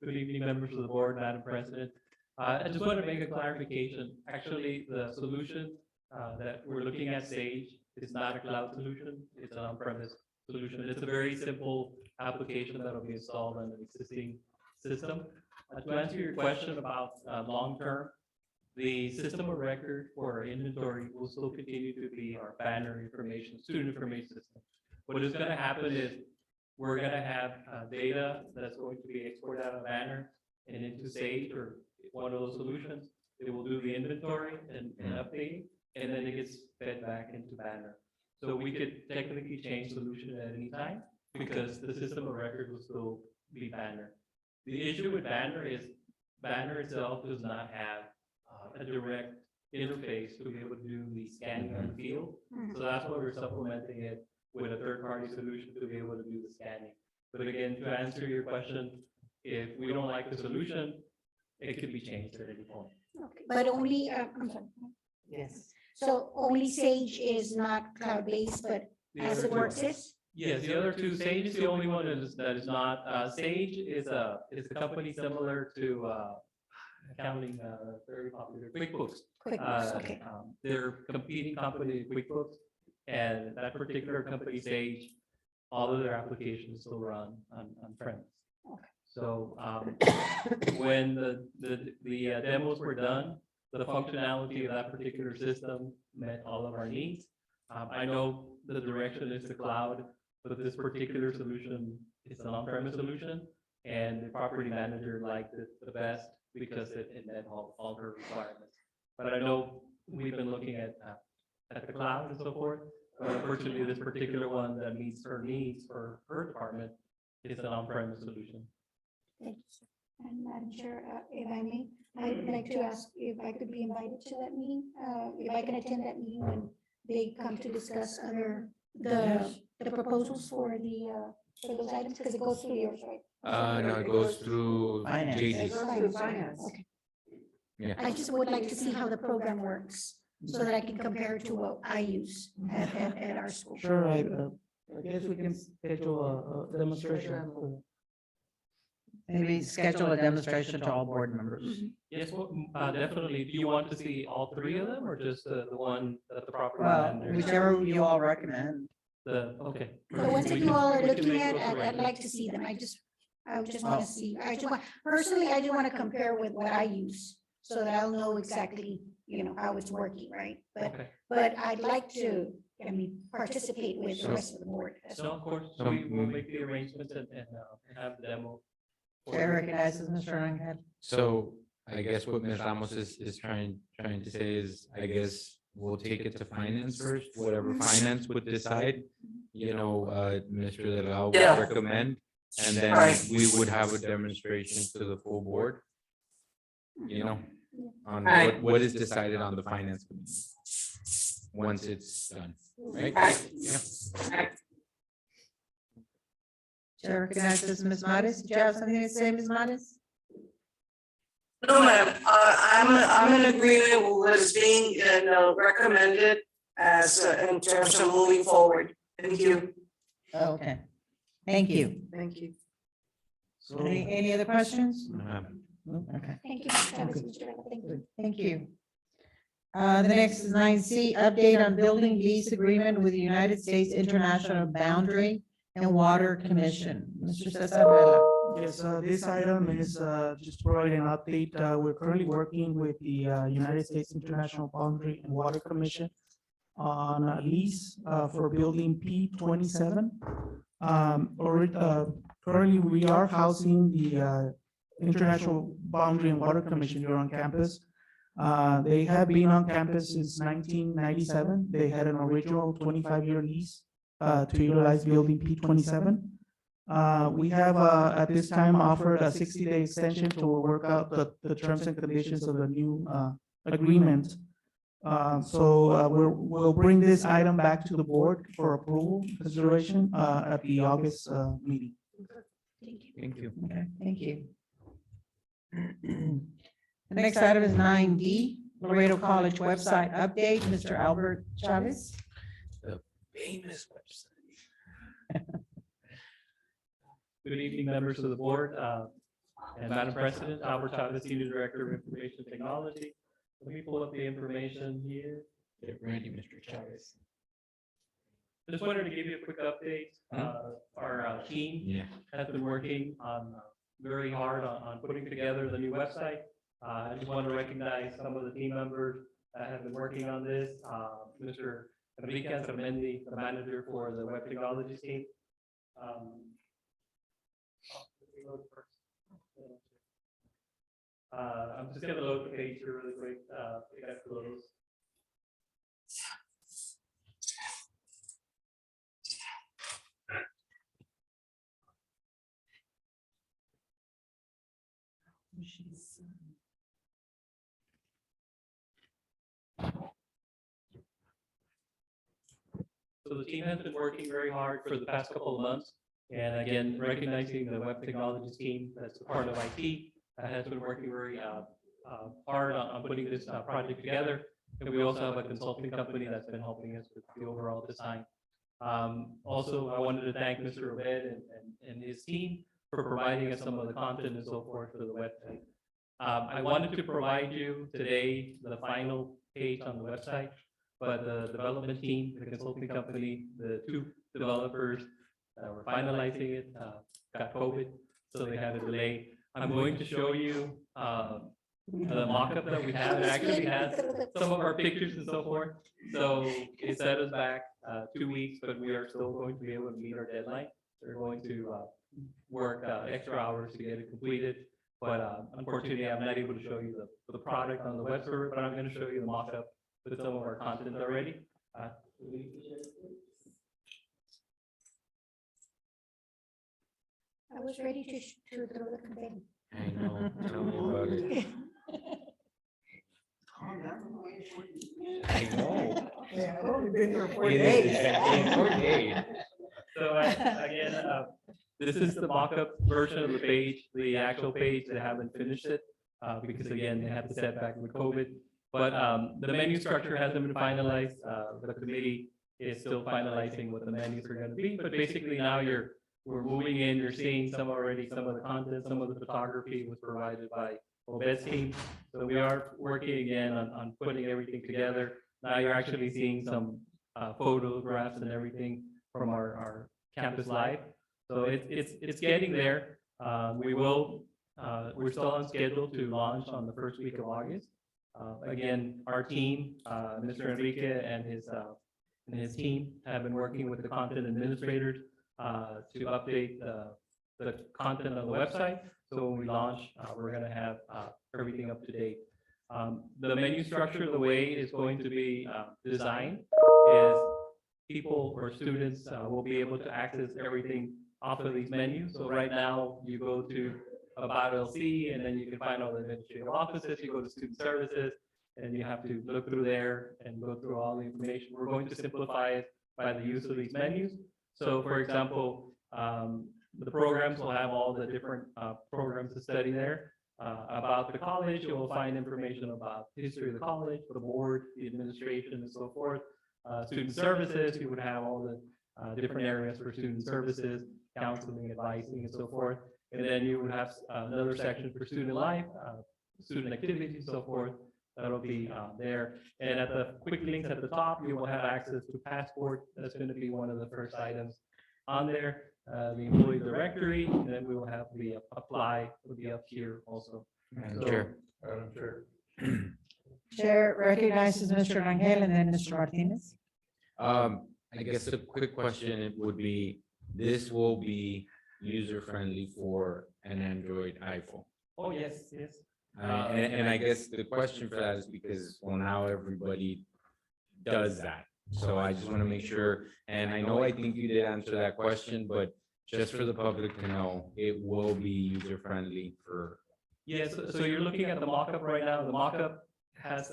Good evening, members of the board, Madam President. I just want to make a clarification. Actually, the solution that we're looking at, Sage, is not a cloud solution. It's an on-premise solution. It's a very simple application that will be installed on an existing system. To answer your question about long-term, the system of record for our inventory will still continue to be our banner information, student information system. What is going to happen is we're going to have data that's going to be exported out of Banner and into Sage or one of those solutions. It will do the inventory and update, and then it gets fed back into Banner. So we could technically change solution at any time because the system of record will still be Banner. The issue with Banner is Banner itself does not have a direct interface to be able to do the scanning on the field. So that's why we're supplementing it with a third-party solution to be able to do the scanning. But again, to answer your question, if we don't like the solution, it could be changed at any point. Okay, but only, I'm sorry. Yes. So only Sage is not cloud-based, but The as other it two works are. is? Yes, the other two, Sage is the only one that is not. Sage is a company similar to accounting, very popular, QuickBooks. QuickBooks, okay. They're competing company, QuickBooks, and that particular company, Sage, all of their applications still run on premise. So when the demos were done, the functionality of that particular system met all of our needs. I know the direction is the cloud, but this particular solution is an on-premise solution, and the property manager liked it the best because it met all her requirements. But I know we've been looking at the cloud and so forth, but unfortunately, this particular one that meets her needs for her department is an on-premise solution. Thank you, sir. And Madam Chair, if I may, I would like to ask if I could be invited to that meeting, if I can attend that meeting when they come to discuss the proposals for those items, because it goes through yours, right? No, it goes through Finance. JD. It goes through finance. Okay. Yeah. I just would like to see how the program works so that I can compare it to what I use at our school. Sure, I guess we can schedule a demonstration. Maybe schedule a demonstration to all board members. Yes, well, definitely. Do you want to see all three of them or just the one that the property Well, manager? whichever you all recommend. Okay. The ones that We you can- all are we can looking make at, those I'd arrangements. like to see them. I just want Oh. to see, personally, I just want to compare with what I use so that I'll know exactly, how it's working, right? Okay. But I'd like to, participate with the rest of the board. as So well. of course, So we will maybe- make the arrangements and have the demo. for Chair you. recognizes Mr. Rangel. So I guess what Ms. Ramos is trying to say is, I guess we'll take it to finance first, whatever finance would decide, Mr. Delgado would Yeah. recommend. And then Right. we would have a demonstration to the full board, on Right. what is decided on the finance committee. Once it's done, right? Right. Yeah. Chair recognizes Ms. Mattis. Did you have something to say, Ms. Mattis? No, ma'am, I'm in agreement with what is being recommended as in terms of moving forward. Thank you. Okay. Thank you. Thank you. Any other questions? Um, Okay, Thank you, Mr. Chavez, Mr. Rangel. Thank you. thank you. The next is 9C, update on building lease agreement with the United States International Boundary and Water Commission. Mr. Cesar Vela. Yes, this item is just to provide an update. We're currently working with the United States International Boundary and Water Commission on a lease for building P27. Currently, we are housing the International Boundary and Water Commission here on campus. They have been on campus since 1997. They had an original 25-year lease to utilize building P27. We have at this time offered a 60-day extension to work out the terms and conditions of the new agreement. So we'll bring this item back to the board for approval consideration at the August meeting. Thank you. Okay, thank you. The next item is 9D, Laredo College website update. Mr. Albert Chavez. The famous website. Good evening, members of the board, and Madam President, Albert Chavez, Senior Director of Information Technology. Let me pull up the information here. Get ready, Mr. Chavez. Just wanted to give you a quick update. Our team Yeah. has been working on very hard on putting together the new website. I just want to recognize some of the team members that have been working on this. Mr. Enrique Sarmendi, the manager for the web technologies team. I'm just gonna load the page here really quick. We got close. So the team has been working very hard for the past couple of months. And again, recognizing the web technologies team that's a part of IT has been working very hard on putting this project together. And we also have a consulting company that's been helping us with the overall design. Also, I wanted to thank Mr. Obed and his team for providing us some of the content and so forth for the website. I wanted to provide you today the final page on the website, but the development team, the consulting company, the two developers that were finalizing it got COVID, so they had a delay. I'm going to show you the mock-up that we have. It actually has some of our pictures and so forth. So it set us back 2 weeks, but we are still going to be able to meet our deadline. We're going to work extra hours to get it completed. But unfortunately, I'm not able to show you the product on the web server, but I'm going to show you the mock-up with some of our content already. I was ready to throw the confetti. I know, tell me about it. I know. Yeah, I've only been here 4 It days. is exactly 4 days. So again, this is the mock-up version of the page. The actual page, they haven't finished it because again, they had the setback with COVID. But the menu structure hasn't been finalized. The committee is still finalizing what the menus are going to be. But basically now we're moving in, you're seeing some already, some of the content, some of the photography was provided by Obed's team. So we are working again on putting everything together. Now you're actually seeing some photographs and everything from our campus live. So it's getting there. We're still on schedule to launch on the first week of August. Again, our team, Mr. Enrique and his team have been working with the content administrators to update the content on the website. So when we launch, we're going to have everything up to date. The menu structure, the way it's going to be designed is people or students will be able to access everything off of these menus. So right now you go to About LC and then you can find all the administrative offices, you go to student services and you have to look through there and go through all the information. We're going to simplify it by the use of these menus. So for example, the programs will have all the different programs to study there. About the college, you will find information about the history of the college, the board, the administration, and so forth. Student services, you would have all the different areas for student services, counseling, advising, and so forth. And then you would have another section for student life, student activities, and so forth. That'll be there. And at the quick links at the top, you will have access to Passport. That's going to be one of the first items on there. The employee directory, and then we will have the apply will be up here also. Madam Chair. Madam Chair. Chair recognizes Mr. Rangel and then Mr. Martinez. I guess a quick question would be, this will be user-friendly for an Android iPhone. Oh, yes, yes. And I guess the question for that is because, well, now everybody does that. So I just want to make sure, and I think you did answer that question, but just for the public to know, it will be user-friendly for. Yes, so you're looking at the mock-up right now. The mock-up has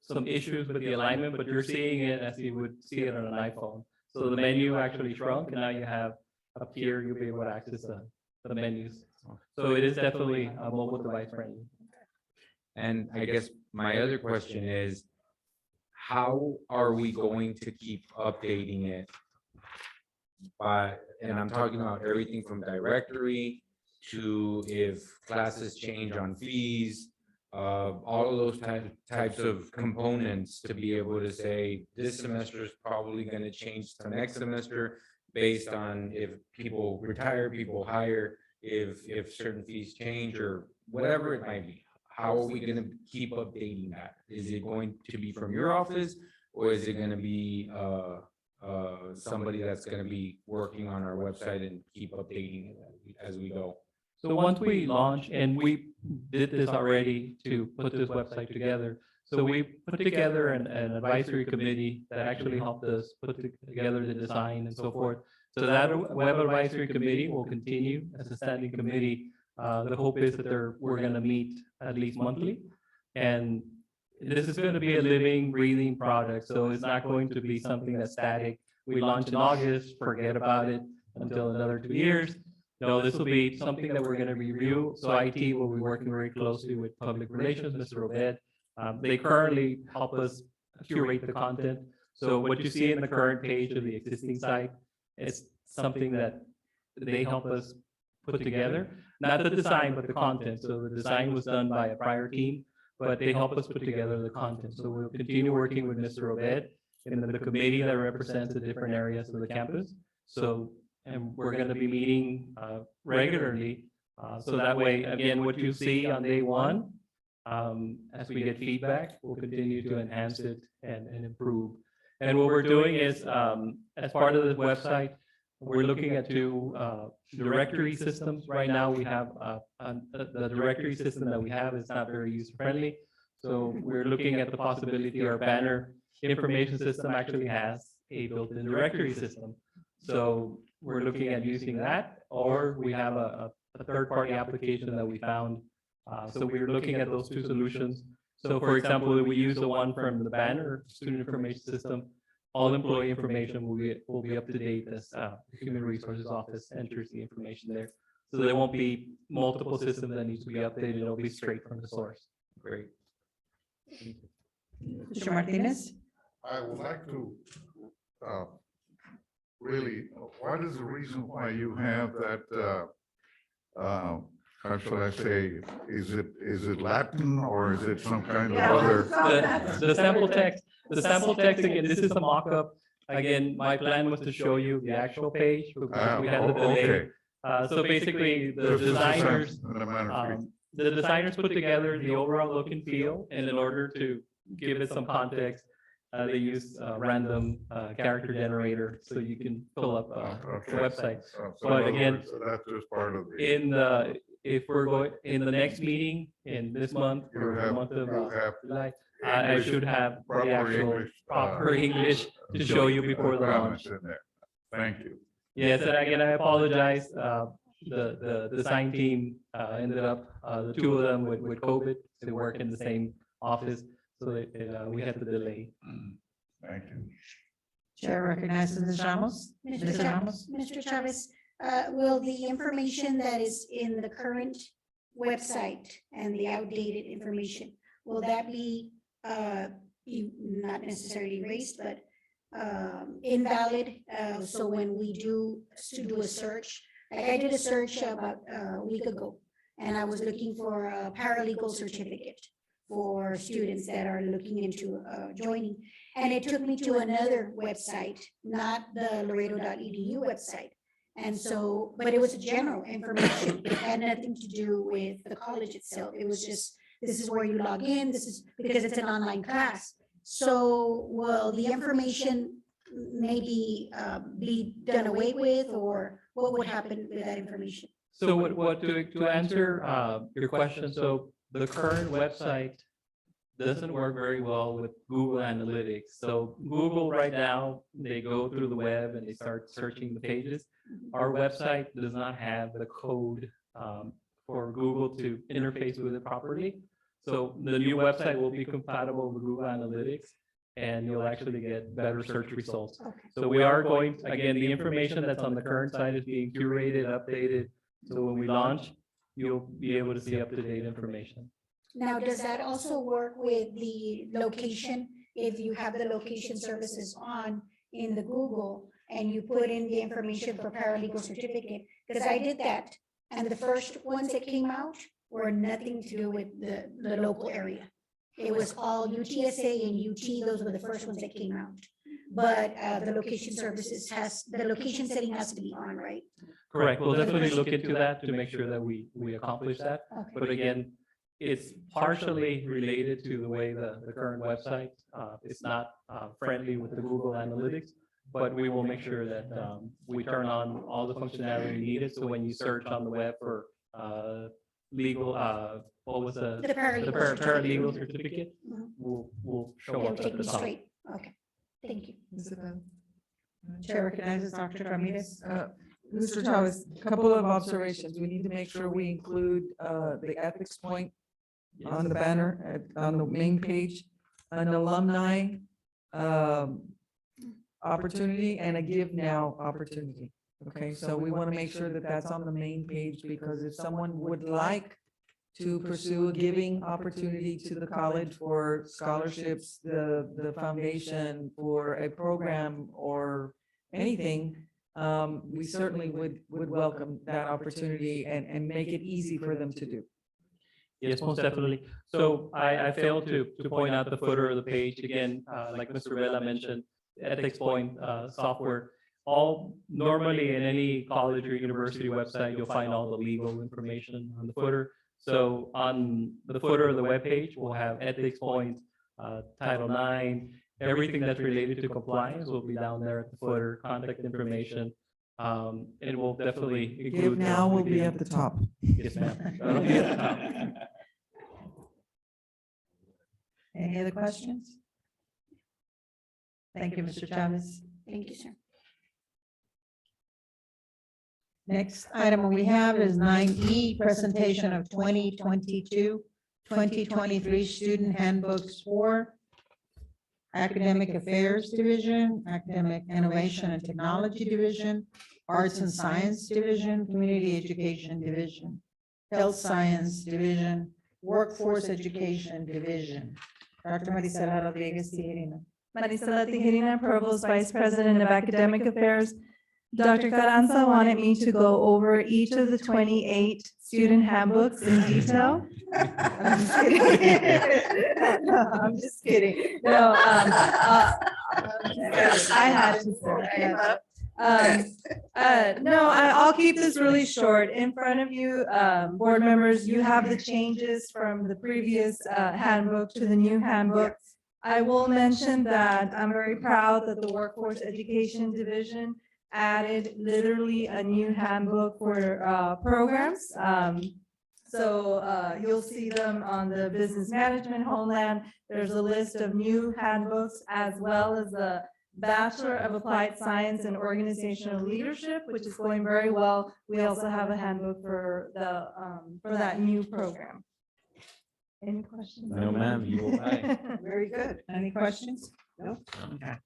some issues with the alignment, but you're seeing it as you would see it on an iPhone. So the menu actually shrunk, and now you have up here, you'll be able to access the menus. So it is definitely a mobile device friendly. And I guess my other question is, how are we going to keep updating it? And I'm talking about everything from directory to if classes change on fees, all of those types of components to be able to say, this semester is probably going to change to next semester based on if people retire, people hire, if certain fees change or whatever it might be. How are we going to keep updating that? Is it going to be from your office, or is it going to be somebody that's going to be working on our website and keep updating it as we go? So once we launch, and we did this already to put this website together. So we put together an advisory committee that actually helped us put together the design and so forth. So that web advisory committee will continue as a standing committee. The hope is that we're going to meet at least monthly. And this is going to be a living, breathing product. So it's not going to be something that's static. We launch in August, forget about it until another 2 years. No, this will be something that we're going to review. So IT will be working very closely with public relations, Mr. Obed. They currently help us curate the content. So what you see in the current page of the existing site, it's something that they help us put together. Not the design, but the content. So the design was done by a prior team, but they help us put together the content. So we'll continue working with Mr. Obed and then the committee that represents the different areas of the campus. So, and we're going to be meeting regularly. So that way, again, what you see on day one, as we get feedback, we'll continue to enhance it and improve. And what we're doing is, as part of the website, we're looking at two directory systems. Right now, we have the directory system that we have is not very user-friendly. So we're looking at the possibility our banner information system actually has a built-in directory system. So we're looking at using that, or we have a third-party application that we found. So we're looking at those two solutions. So for example, we use the one from the banner student information system. All employee information will be up to date as the Human Resources Office enters the information there. So there won't be multiple systems that need to be updated. It'll be straight from the source. Great. Mr. Martinez? I would like to really, what is the reason why you have that, how should I say, is it Latin or is it some kind of other? The sample text, again, this is a mock-up. Again, my plan was to show you the actual page, because we had the delay. Okay. So basically, the Just the designers, the manuscript. the designers put together the overall look and feel, and in order to give it some context, they used a random character generator, so you can pull up the website. So But in other again, words, that's just part of the. in the, if we're going, in the next meeting, in this month, You or the have- month of you have July, I English, should have proper the actual English, proper English to show you before the comments launch. in there. Thank you. Yes, and again, I apologize. The design team ended up, the two of them with COVID, they work in the same office, so we had to delay. Thank you. Chair recognizes Ms. Ramos. Mr. Ms. Chavez, Ramos. Mr. Chavez, will the information that is in the current website and the outdated information, will that be, not necessarily erased, but invalid? So when we do a search, like I did a search about a week ago, and I was looking for a paralegal certificate for students that are looking into joining. And it took me to another website, not the Laredo.edu website. And so, but it was general information. It had nothing to do with the college itself. It was just, this is where you log in, this is, because it's an online class. So will the information maybe be done away with, or what would happen with that information? So what to answer your question, so the current website doesn't work very well with Google Analytics. So Google right now, they go through the web and they start searching the pages. Our website does not have the code for Google to interface with it properly. So the new website will be compatible with Google Analytics, and you'll actually get better search results. So we are going, again, the information that's on the current site is being curated, updated. So when we launch, you'll be able to see up-to-date information. Now, does that also work with the location? If you have the location services on in the Google and you put in the information for paralegal certificate? Because I did that, and the first ones that came out were nothing to do with the local area. It was all UTSA and UT, those were the first ones that came out. But the location services the location setting has to be on, right? Correct. We'll definitely look into that to make sure that we accomplish that. Okay. But again, it's partially related to the way the current website, it's not friendly with the Google Analytics, but we will make sure that we turn on all the functionality needed. So when you search on the web for legal, what was the paralegal certificate, will show It'll up take at me the top. straight. Okay, thank you. Chair recognizes Dr. Ramirez. Mr. Chavez, a couple of observations. We need to make sure we include the ethics point on the banner, on the main page, an alumni opportunity and a give now opportunity. Okay, so we want to make sure that that's on the main page, because if someone would like to pursue a giving opportunity to the college for scholarships, the foundation, for a program or anything, we certainly would welcome that opportunity and make it easy for them to do. Yes, most definitely. So I failed to point out the footer of the page. Again, like Mr. Vela mentioned, Ethics Point software. All normally in any college or university website, you'll find all the legal information on the footer. So on the footer of the webpage, we'll have Ethics Point, Title IX, everything that's related to compliance will be down there at the footer, contact information. It will definitely include. Give now will be at the top. Yes, ma'am. That'll be at the top. Any other questions? Thank you, Mr. Chavez. Thank you, sir. Next item we have is 9E, presentation of 2022-2023 student handbooks for Academic Affairs Division, Academic Innovation and Technology Division, Arts and Science Division, Community Education Division, Health Science Division, Workforce Education Division. Dr. Marisela Rodriguez Tijerina. Marisela Tijerina, Provost Vice President of Academic Affairs. Dr. Carranza wanted me to go over each of the 28 student handbooks in detail. I'm just kidding. No, I'm just kidding. No, I had to, sir. No, I'll keep this really short. In front of you, board members, you have the changes from the previous handbook to the new handbook. I will mention that I'm very proud that the Workforce Education Division added literally a new handbook for programs. So you'll see them on the Business Management Homeland. There's a list of new handbooks as well as the Bachelor of Applied Science and Organizational Leadership, which is going very well. We also have a handbook for that new program. Any questions? No, ma'am, you will buy. Very good. Any questions? No? Okay.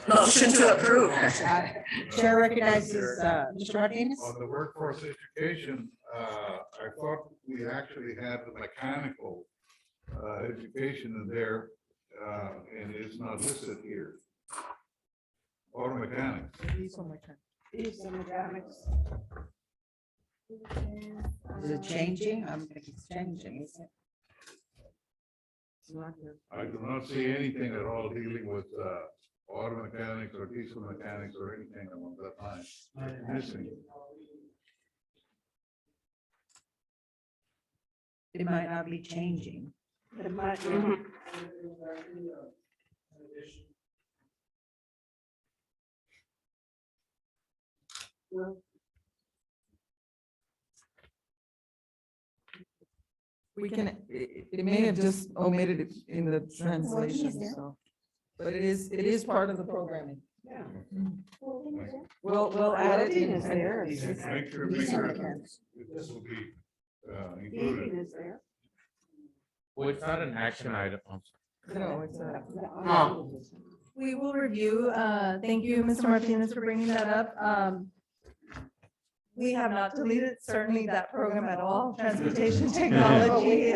Motion to approve. Chair recognizes Mr. Martinez. On the workforce education, I thought we actually had the mechanical education in there, and it's not listed here. Auto mechanics. Is it changing? I think it's changing, isn't it? I do not see anything at all dealing with auto mechanics or diesel mechanics or anything along that line. Missing. It might not be changing. It might. We can, it may have just omitted it in the translation, so. But it is part of the programming. Yeah. We'll add it in. Is there. Make sure this will be included. Eating is there. Well, it's not an action item. No, it's a. We will review. Thank you, Mr. Martinez, for bringing that up. We have not deleted certainly that program at all, transportation technology.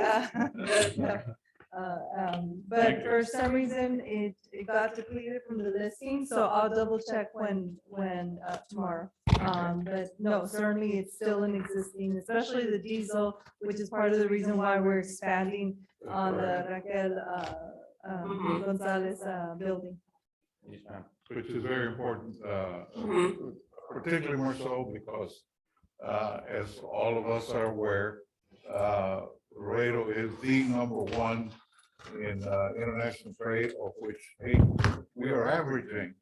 But for some reason, it got depleted from the listing, so I'll double check when tomorrow. But no, certainly it's still in existing, especially the diesel, which is part of the reason why we're expanding on the Raquel Gonzalez building. Which is very important, particularly more so because, as all of us are aware, Laredo is the #1 in international trade, of which, hey, we are averaging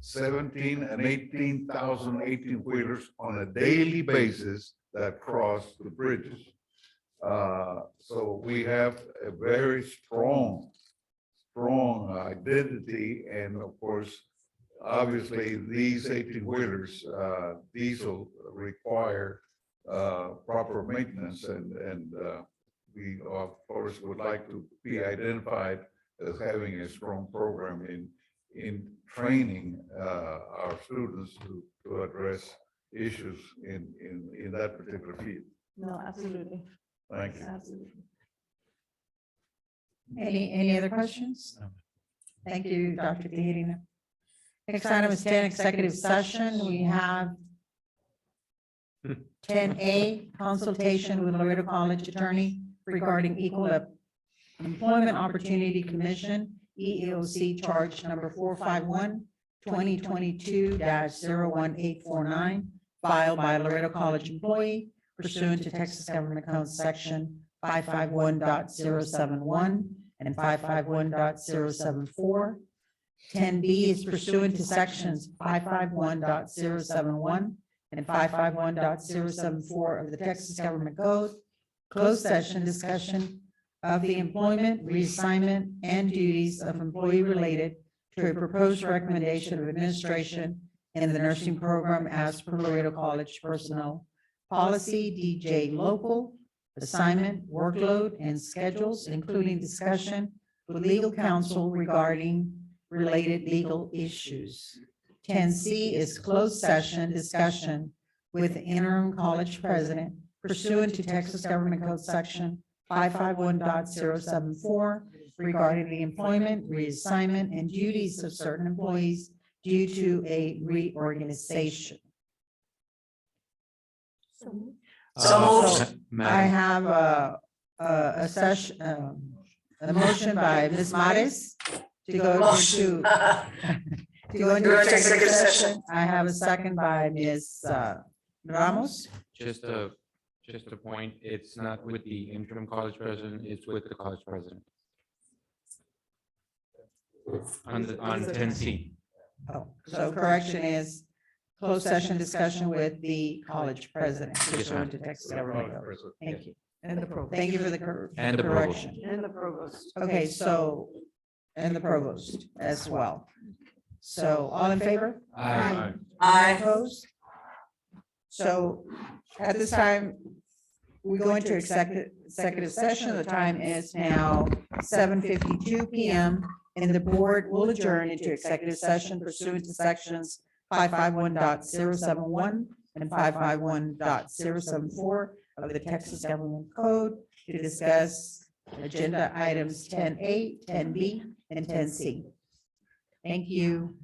17 and 18,000 18-wheelers on a daily basis that cross the bridges. So we have a very strong identity, and of course, obviously, these 18-wheelers, diesel require proper maintenance, and we of course would like to be identified as having a strong program in training our students to address issues in that particular field. No, absolutely. Thank you. Absolutely. Any other questions? Thank you, Dr. Tijerina. Next item is 10, executive session. We have 10A, consultation with Laredo College attorney regarding Equal Employment Opportunity Commission, EEOC charge number 451-2022-01849, filed by a Laredo College employee pursuant to Texas Government Code Section 551.071 and 551.074. 10B is pursuant to sections 551.071 and 551.074 of the Texas Government Code. Closed session discussion of the employment, reassignment, and duties of employee related to a proposed recommendation of administration in the nursing program as per Laredo College personnel policy, DJ local, assignment, workload, and schedules, including discussion with legal counsel regarding related legal issues. 10C is closed session discussion with the interim college president pursuant to Texas Government Code Section 551.074 regarding the employment, reassignment, and duties of certain employees due to a reorganization. So So moved. I have a session, a motion by Ms. Mares to go into, to go into executive session. I have a second by Ms. Ramos. Just a point, it's not with the interim college president, it's with the college president. On 10C. Oh, so correction is closed session discussion with the college president. Yes, ma'am. pursuant to Texas Government Code. Thank you. And the provost. Thank you for the And the provost. correction. And the provost. Okay, so, and the provost as well. So all in favor? Aye. Aye. Opposed? So at this time, we go into executive session. The time is now 7:52 PM. And the board will adjourn into executive session pursuant to sections 551.071 and 551.074 of the Texas Government Code to discuss agenda items 10A, 10B, and 10C. Thank you.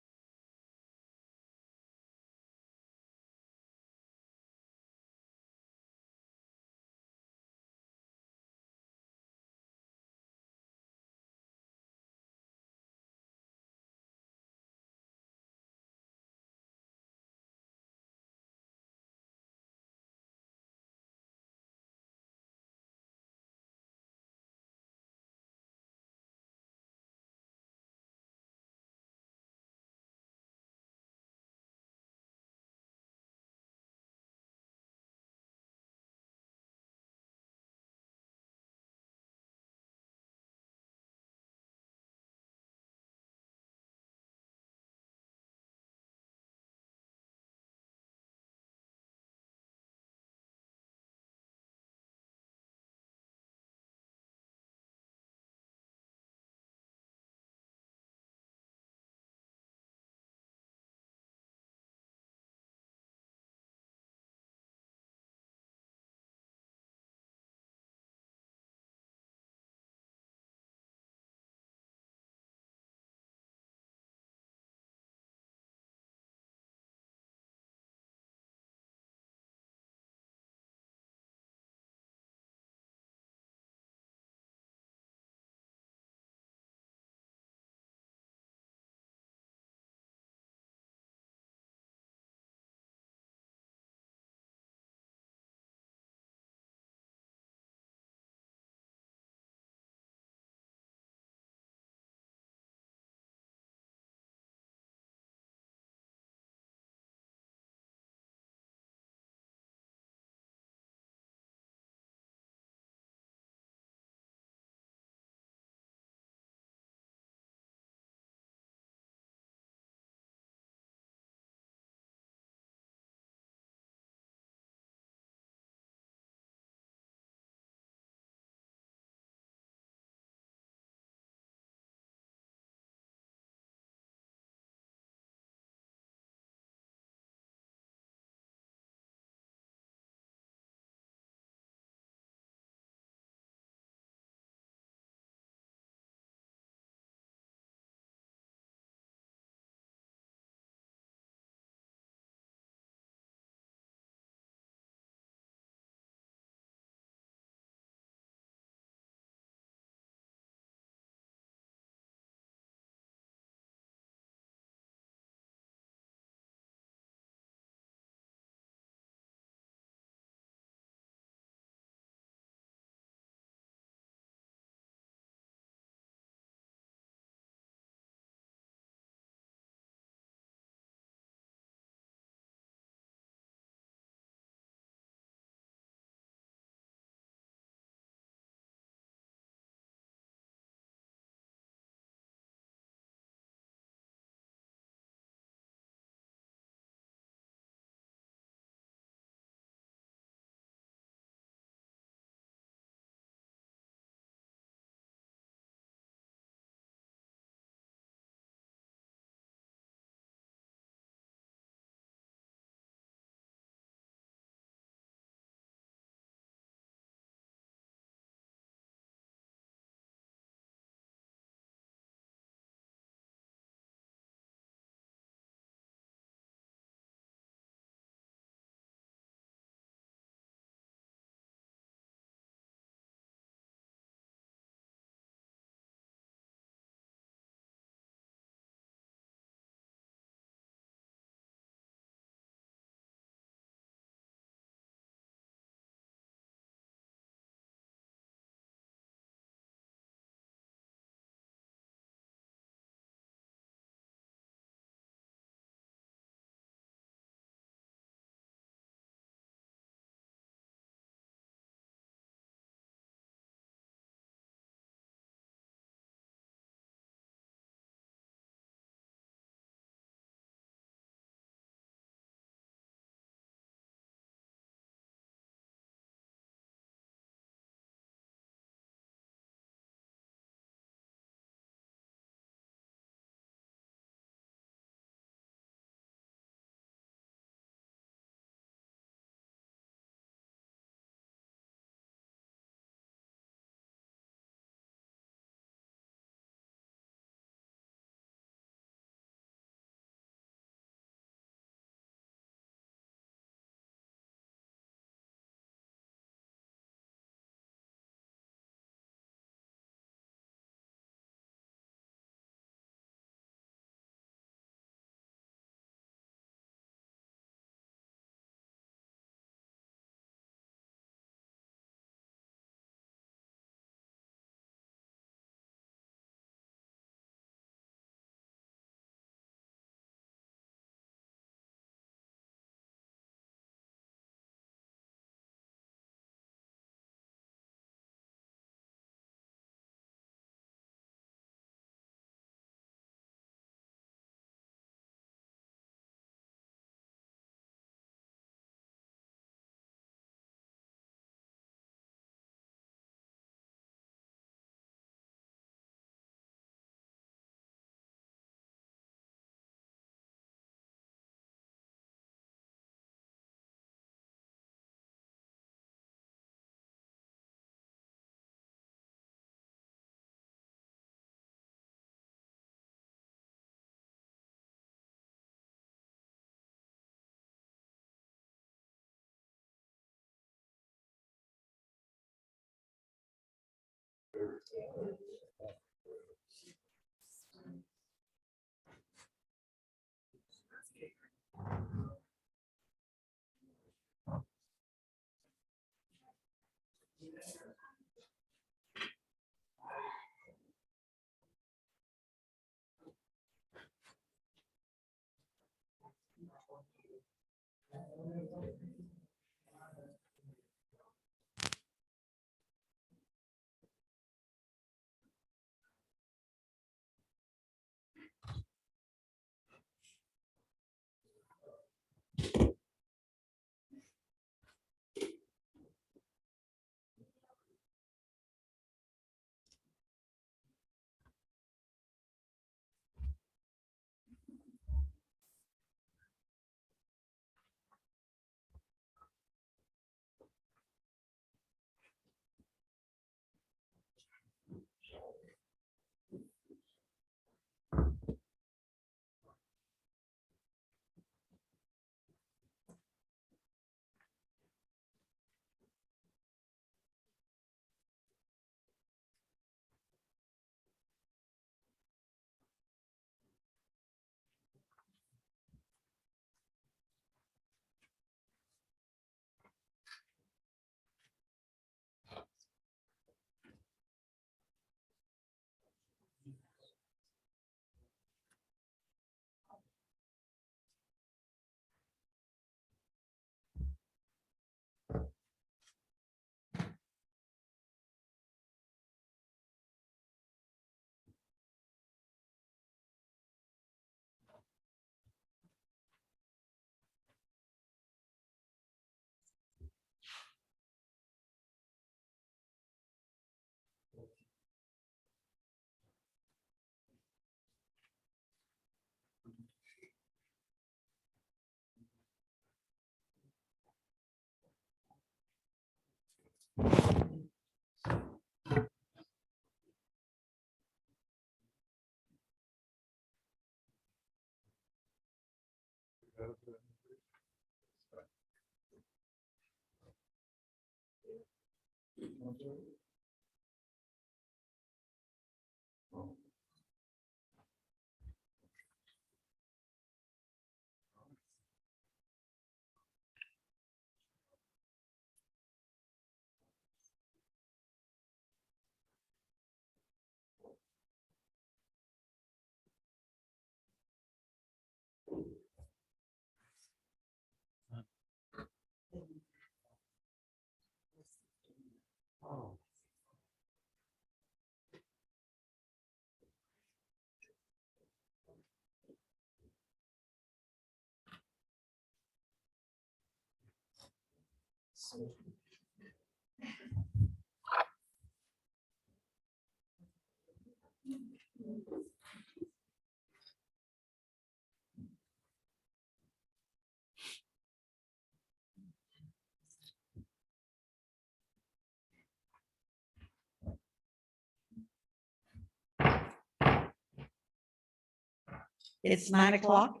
It's 9 o'clock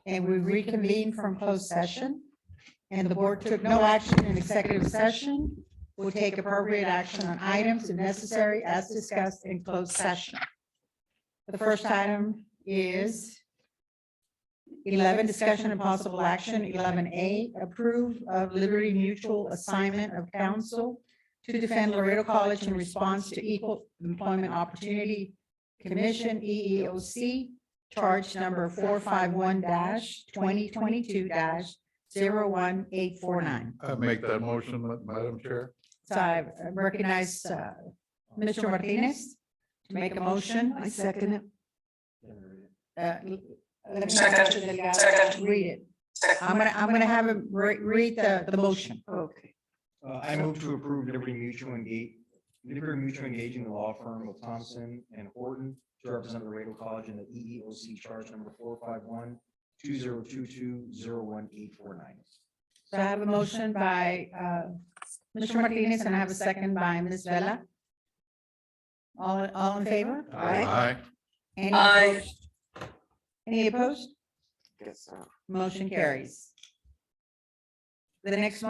and we reconvene from closed session. And the board took no action in executive session. Will take appropriate action on items if necessary as discussed in closed session. The first item is 11, discussion and possible action. 11A, approve of Liberty Mutual assignment of counsel to defend Laredo College in response to Equal Employment Opportunity Commission, EEOC, charge number 451-2022-01849. I make that motion, Madam Chair. So I recognize Mr. Martinez to make a motion. I second it. Let me have Mr. Delgado read it. I'm gonna have him read the motion. Okay. I move to approve Liberty Mutual engaging the law firm of Thompson and Horton to represent Laredo College in the EEOC charge number 451-2022-01849. So I have a motion by Mr. Martinez and I have a second by Ms. Vela. All in favor? Aye. Any Aye. opposed? Any opposed? Guess so. Motion carries. The next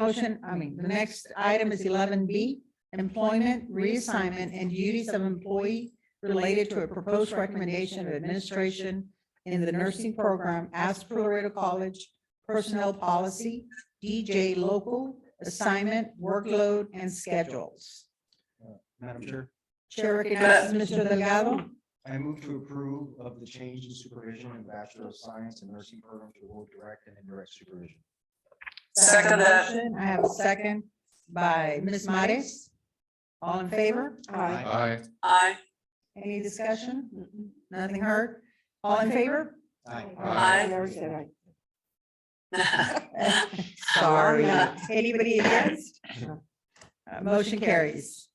item is 11B, employment, reassignment, and duties of employee related to a proposed recommendation of administration in the nursing program as per Laredo College Personnel Policy, DJ Local, Assignment, Workload, and Schedules. Madam Chair, Chair recognizes Mr. Delgado. I move to approve of the change in supervision in Bachelor of Science and Nursing program to avoid direct and indirect supervision. Second that. Motion. I have a second by Ms. Mares. All in favor? Aye. Aye. Any discussion? Nothing heard? All in favor? Aye. Sorry. Anybody against? Motion carries.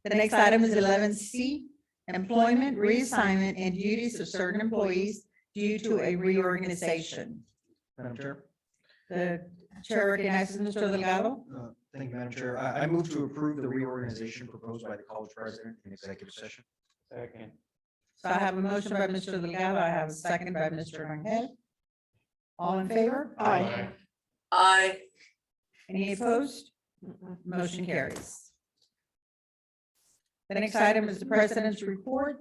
The next item is 11C, employment, reassignment, and duties of certain employees due to a reorganization. Madam Chair. The chair recognizes Mr. Delgado. Thank you, Madam Chair. I move to approve the reorganization proposed by the college president in executive session. Second. So I have a motion by Mr. Delgado. I have a second by Mr. Rangel. All in favor? Aye. Aye. Any opposed? Motion carries. The next item is the president's report.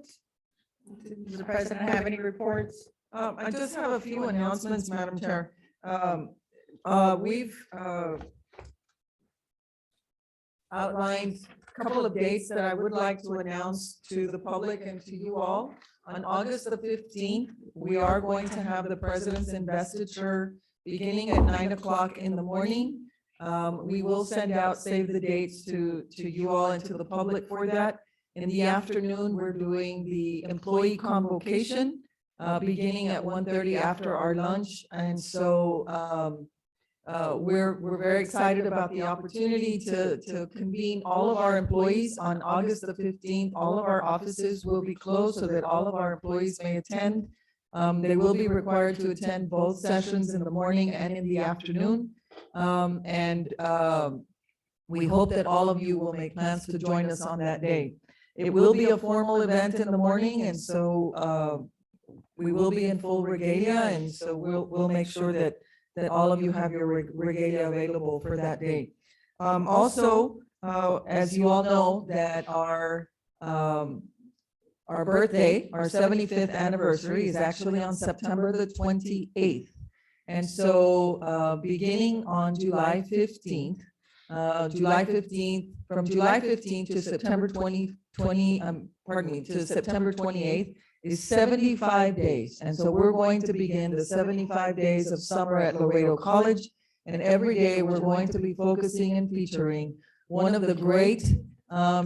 Does the president have any reports? I just have a few announcements, Madam Chair. We've outlined a couple of dates that I would like to announce to the public and to you all. On August the 15th, we are going to have the president's investiture beginning at 9 o'clock in the morning. We will send out save the dates to you all and to the public for that. In the afternoon, we're doing the employee convocation beginning at 1:30 after our lunch. And so we're very excited about the opportunity to convene all of our employees on August the 15th. All of our offices will be closed so that all of our employees may attend. They will be required to attend both sessions in the morning and in the afternoon. We hope that all of you will make plans to join us on that day. It will be a formal event in the morning, and so we will be in full regalia, and so we'll make sure that all of you have your regalia available for that day. Also, as you all know, that our birthday, our 75th anniversary, is actually on September the 28th. And so beginning on July 15th, from July 15th to September 28th is 75 days. And so we're going to begin the 75 days of summer at Laredo College. And every day we're going to be focusing and featuring one of the great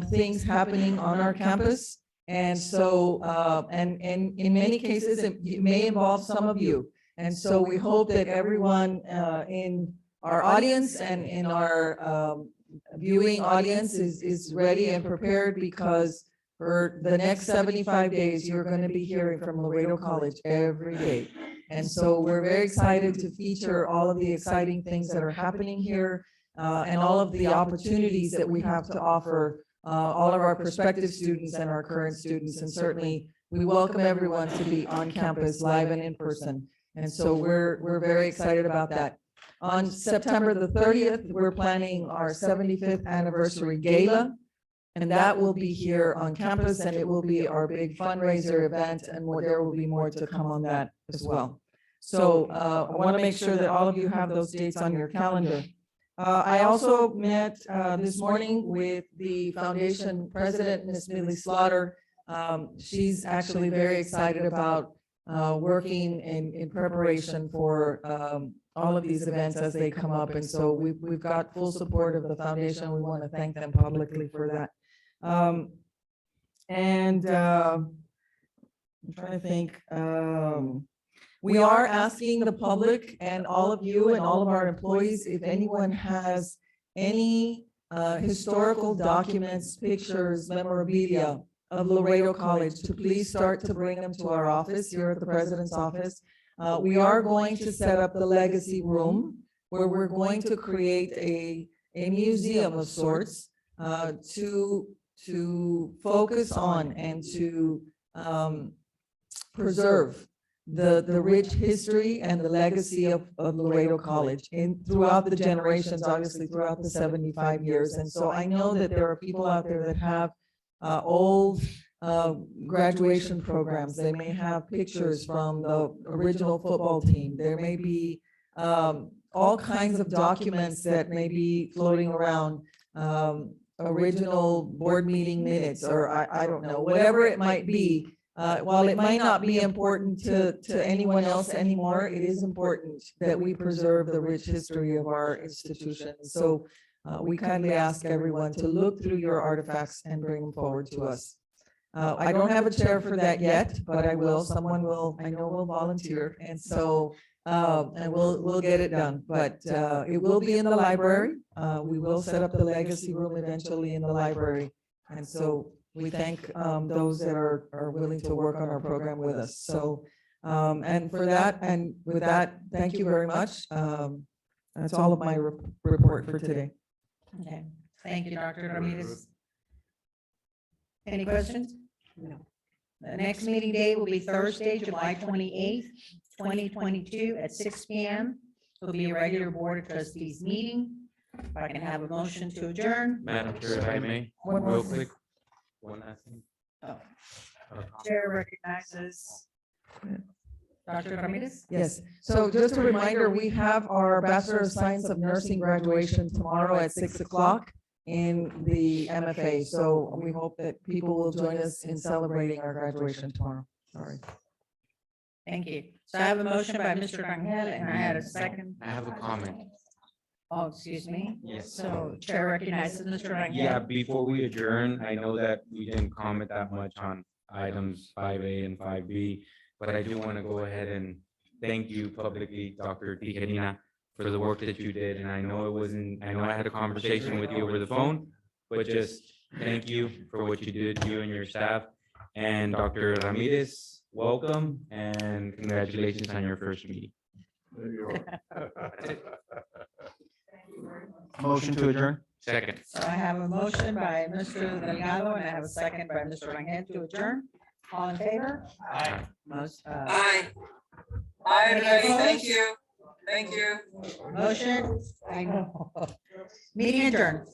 things happening on our campus. And so, and in many cases, it may involve some of you. And so we hope that everyone in our audience and in our viewing audience is ready and prepared, because for the next 75 days, you're going to be hearing from Laredo College every day. And so we're very excited to feature all of the exciting things that are happening here and all of the opportunities that we have to offer all of our prospective students and our current students. And certainly we welcome everyone to be on campus live and in person. And so we're very excited about that. On September the 30th, we're planning our 75th anniversary gala. And that will be here on campus, and it will be our big fundraiser event, and there will be more to come on that as well. So I want to make sure that all of you have those dates on your calendar. I also met this morning with the foundation president, Ms. Millie Slaughter. She's actually very excited about working in preparation for all of these events as they come up. And so we've got full support of the foundation. We want to thank them publicly for that. I'm trying to think. We are asking the public and all of you and all of our employees, if anyone has any historical documents, pictures, memorabilia of Laredo College, to please start to bring them to our office here at the president's office. We are going to set up the legacy room, where we're going to create a museum of sorts to focus on and to preserve the rich history and the legacy of Laredo College throughout the generations, obviously throughout the 75 years. And so I know that there are people out there that have old graduation programs. They may have pictures from the original football team. There may be all kinds of documents that may be floating around, original board meeting minutes, or I don't know, whatever it might be. While it might not be important to anyone else anymore, it is important that we preserve the rich history of our institution. So we kindly ask everyone to look through your artifacts and bring them forward to us. I don't have a chair for that yet, but I will. Someone will, I know will volunteer. And so, and we'll get it done, but it will be in the library. We will set up the legacy room eventually in the library. And so we thank those that are willing to work on our program with us. So, and for that, and with that, thank you very much. That's all of my report for today. Okay, thank you, Dr. Ramirez. Any questions? No. The next meeting day will be Thursday, July 28th, 2022 at 6 p.m. It'll be a regular Board of Trustees meeting. If I can have a motion to adjourn. Madam Chair, if I may, real quick. One last thing. Oh. Chair recognizes Dr. Ramirez. Yes, so just a reminder, we have our Bachelor of Science of Nursing graduation tomorrow at 6 o'clock in the MFA. So we hope that people will join us in celebrating our graduation tomorrow. Sorry. Thank you. So I have a motion by Mr. Rangel and I had a second. I have a comment. Oh, excuse me. Yes. So Chair recognizes Mr. Rangel. Yeah, before we adjourn, I know that we didn't comment that much on items 5A and 5B, but I do want to go ahead and thank you publicly, Dr. Tijerina, for the work that you did. And I know I had a conversation with you over the phone, but just thank you for what you did, you and your staff. And Dr. Ramirez, welcome and congratulations on your first meeting. Motion to adjourn? Second. So I have a motion by Mr. Delgado and I have a second by Mr. Rangel to adjourn. All in favor? Aye. Most, Aye. Aye, everybody. Thank you. Thank you. Motion, I know. Meeting adjourned.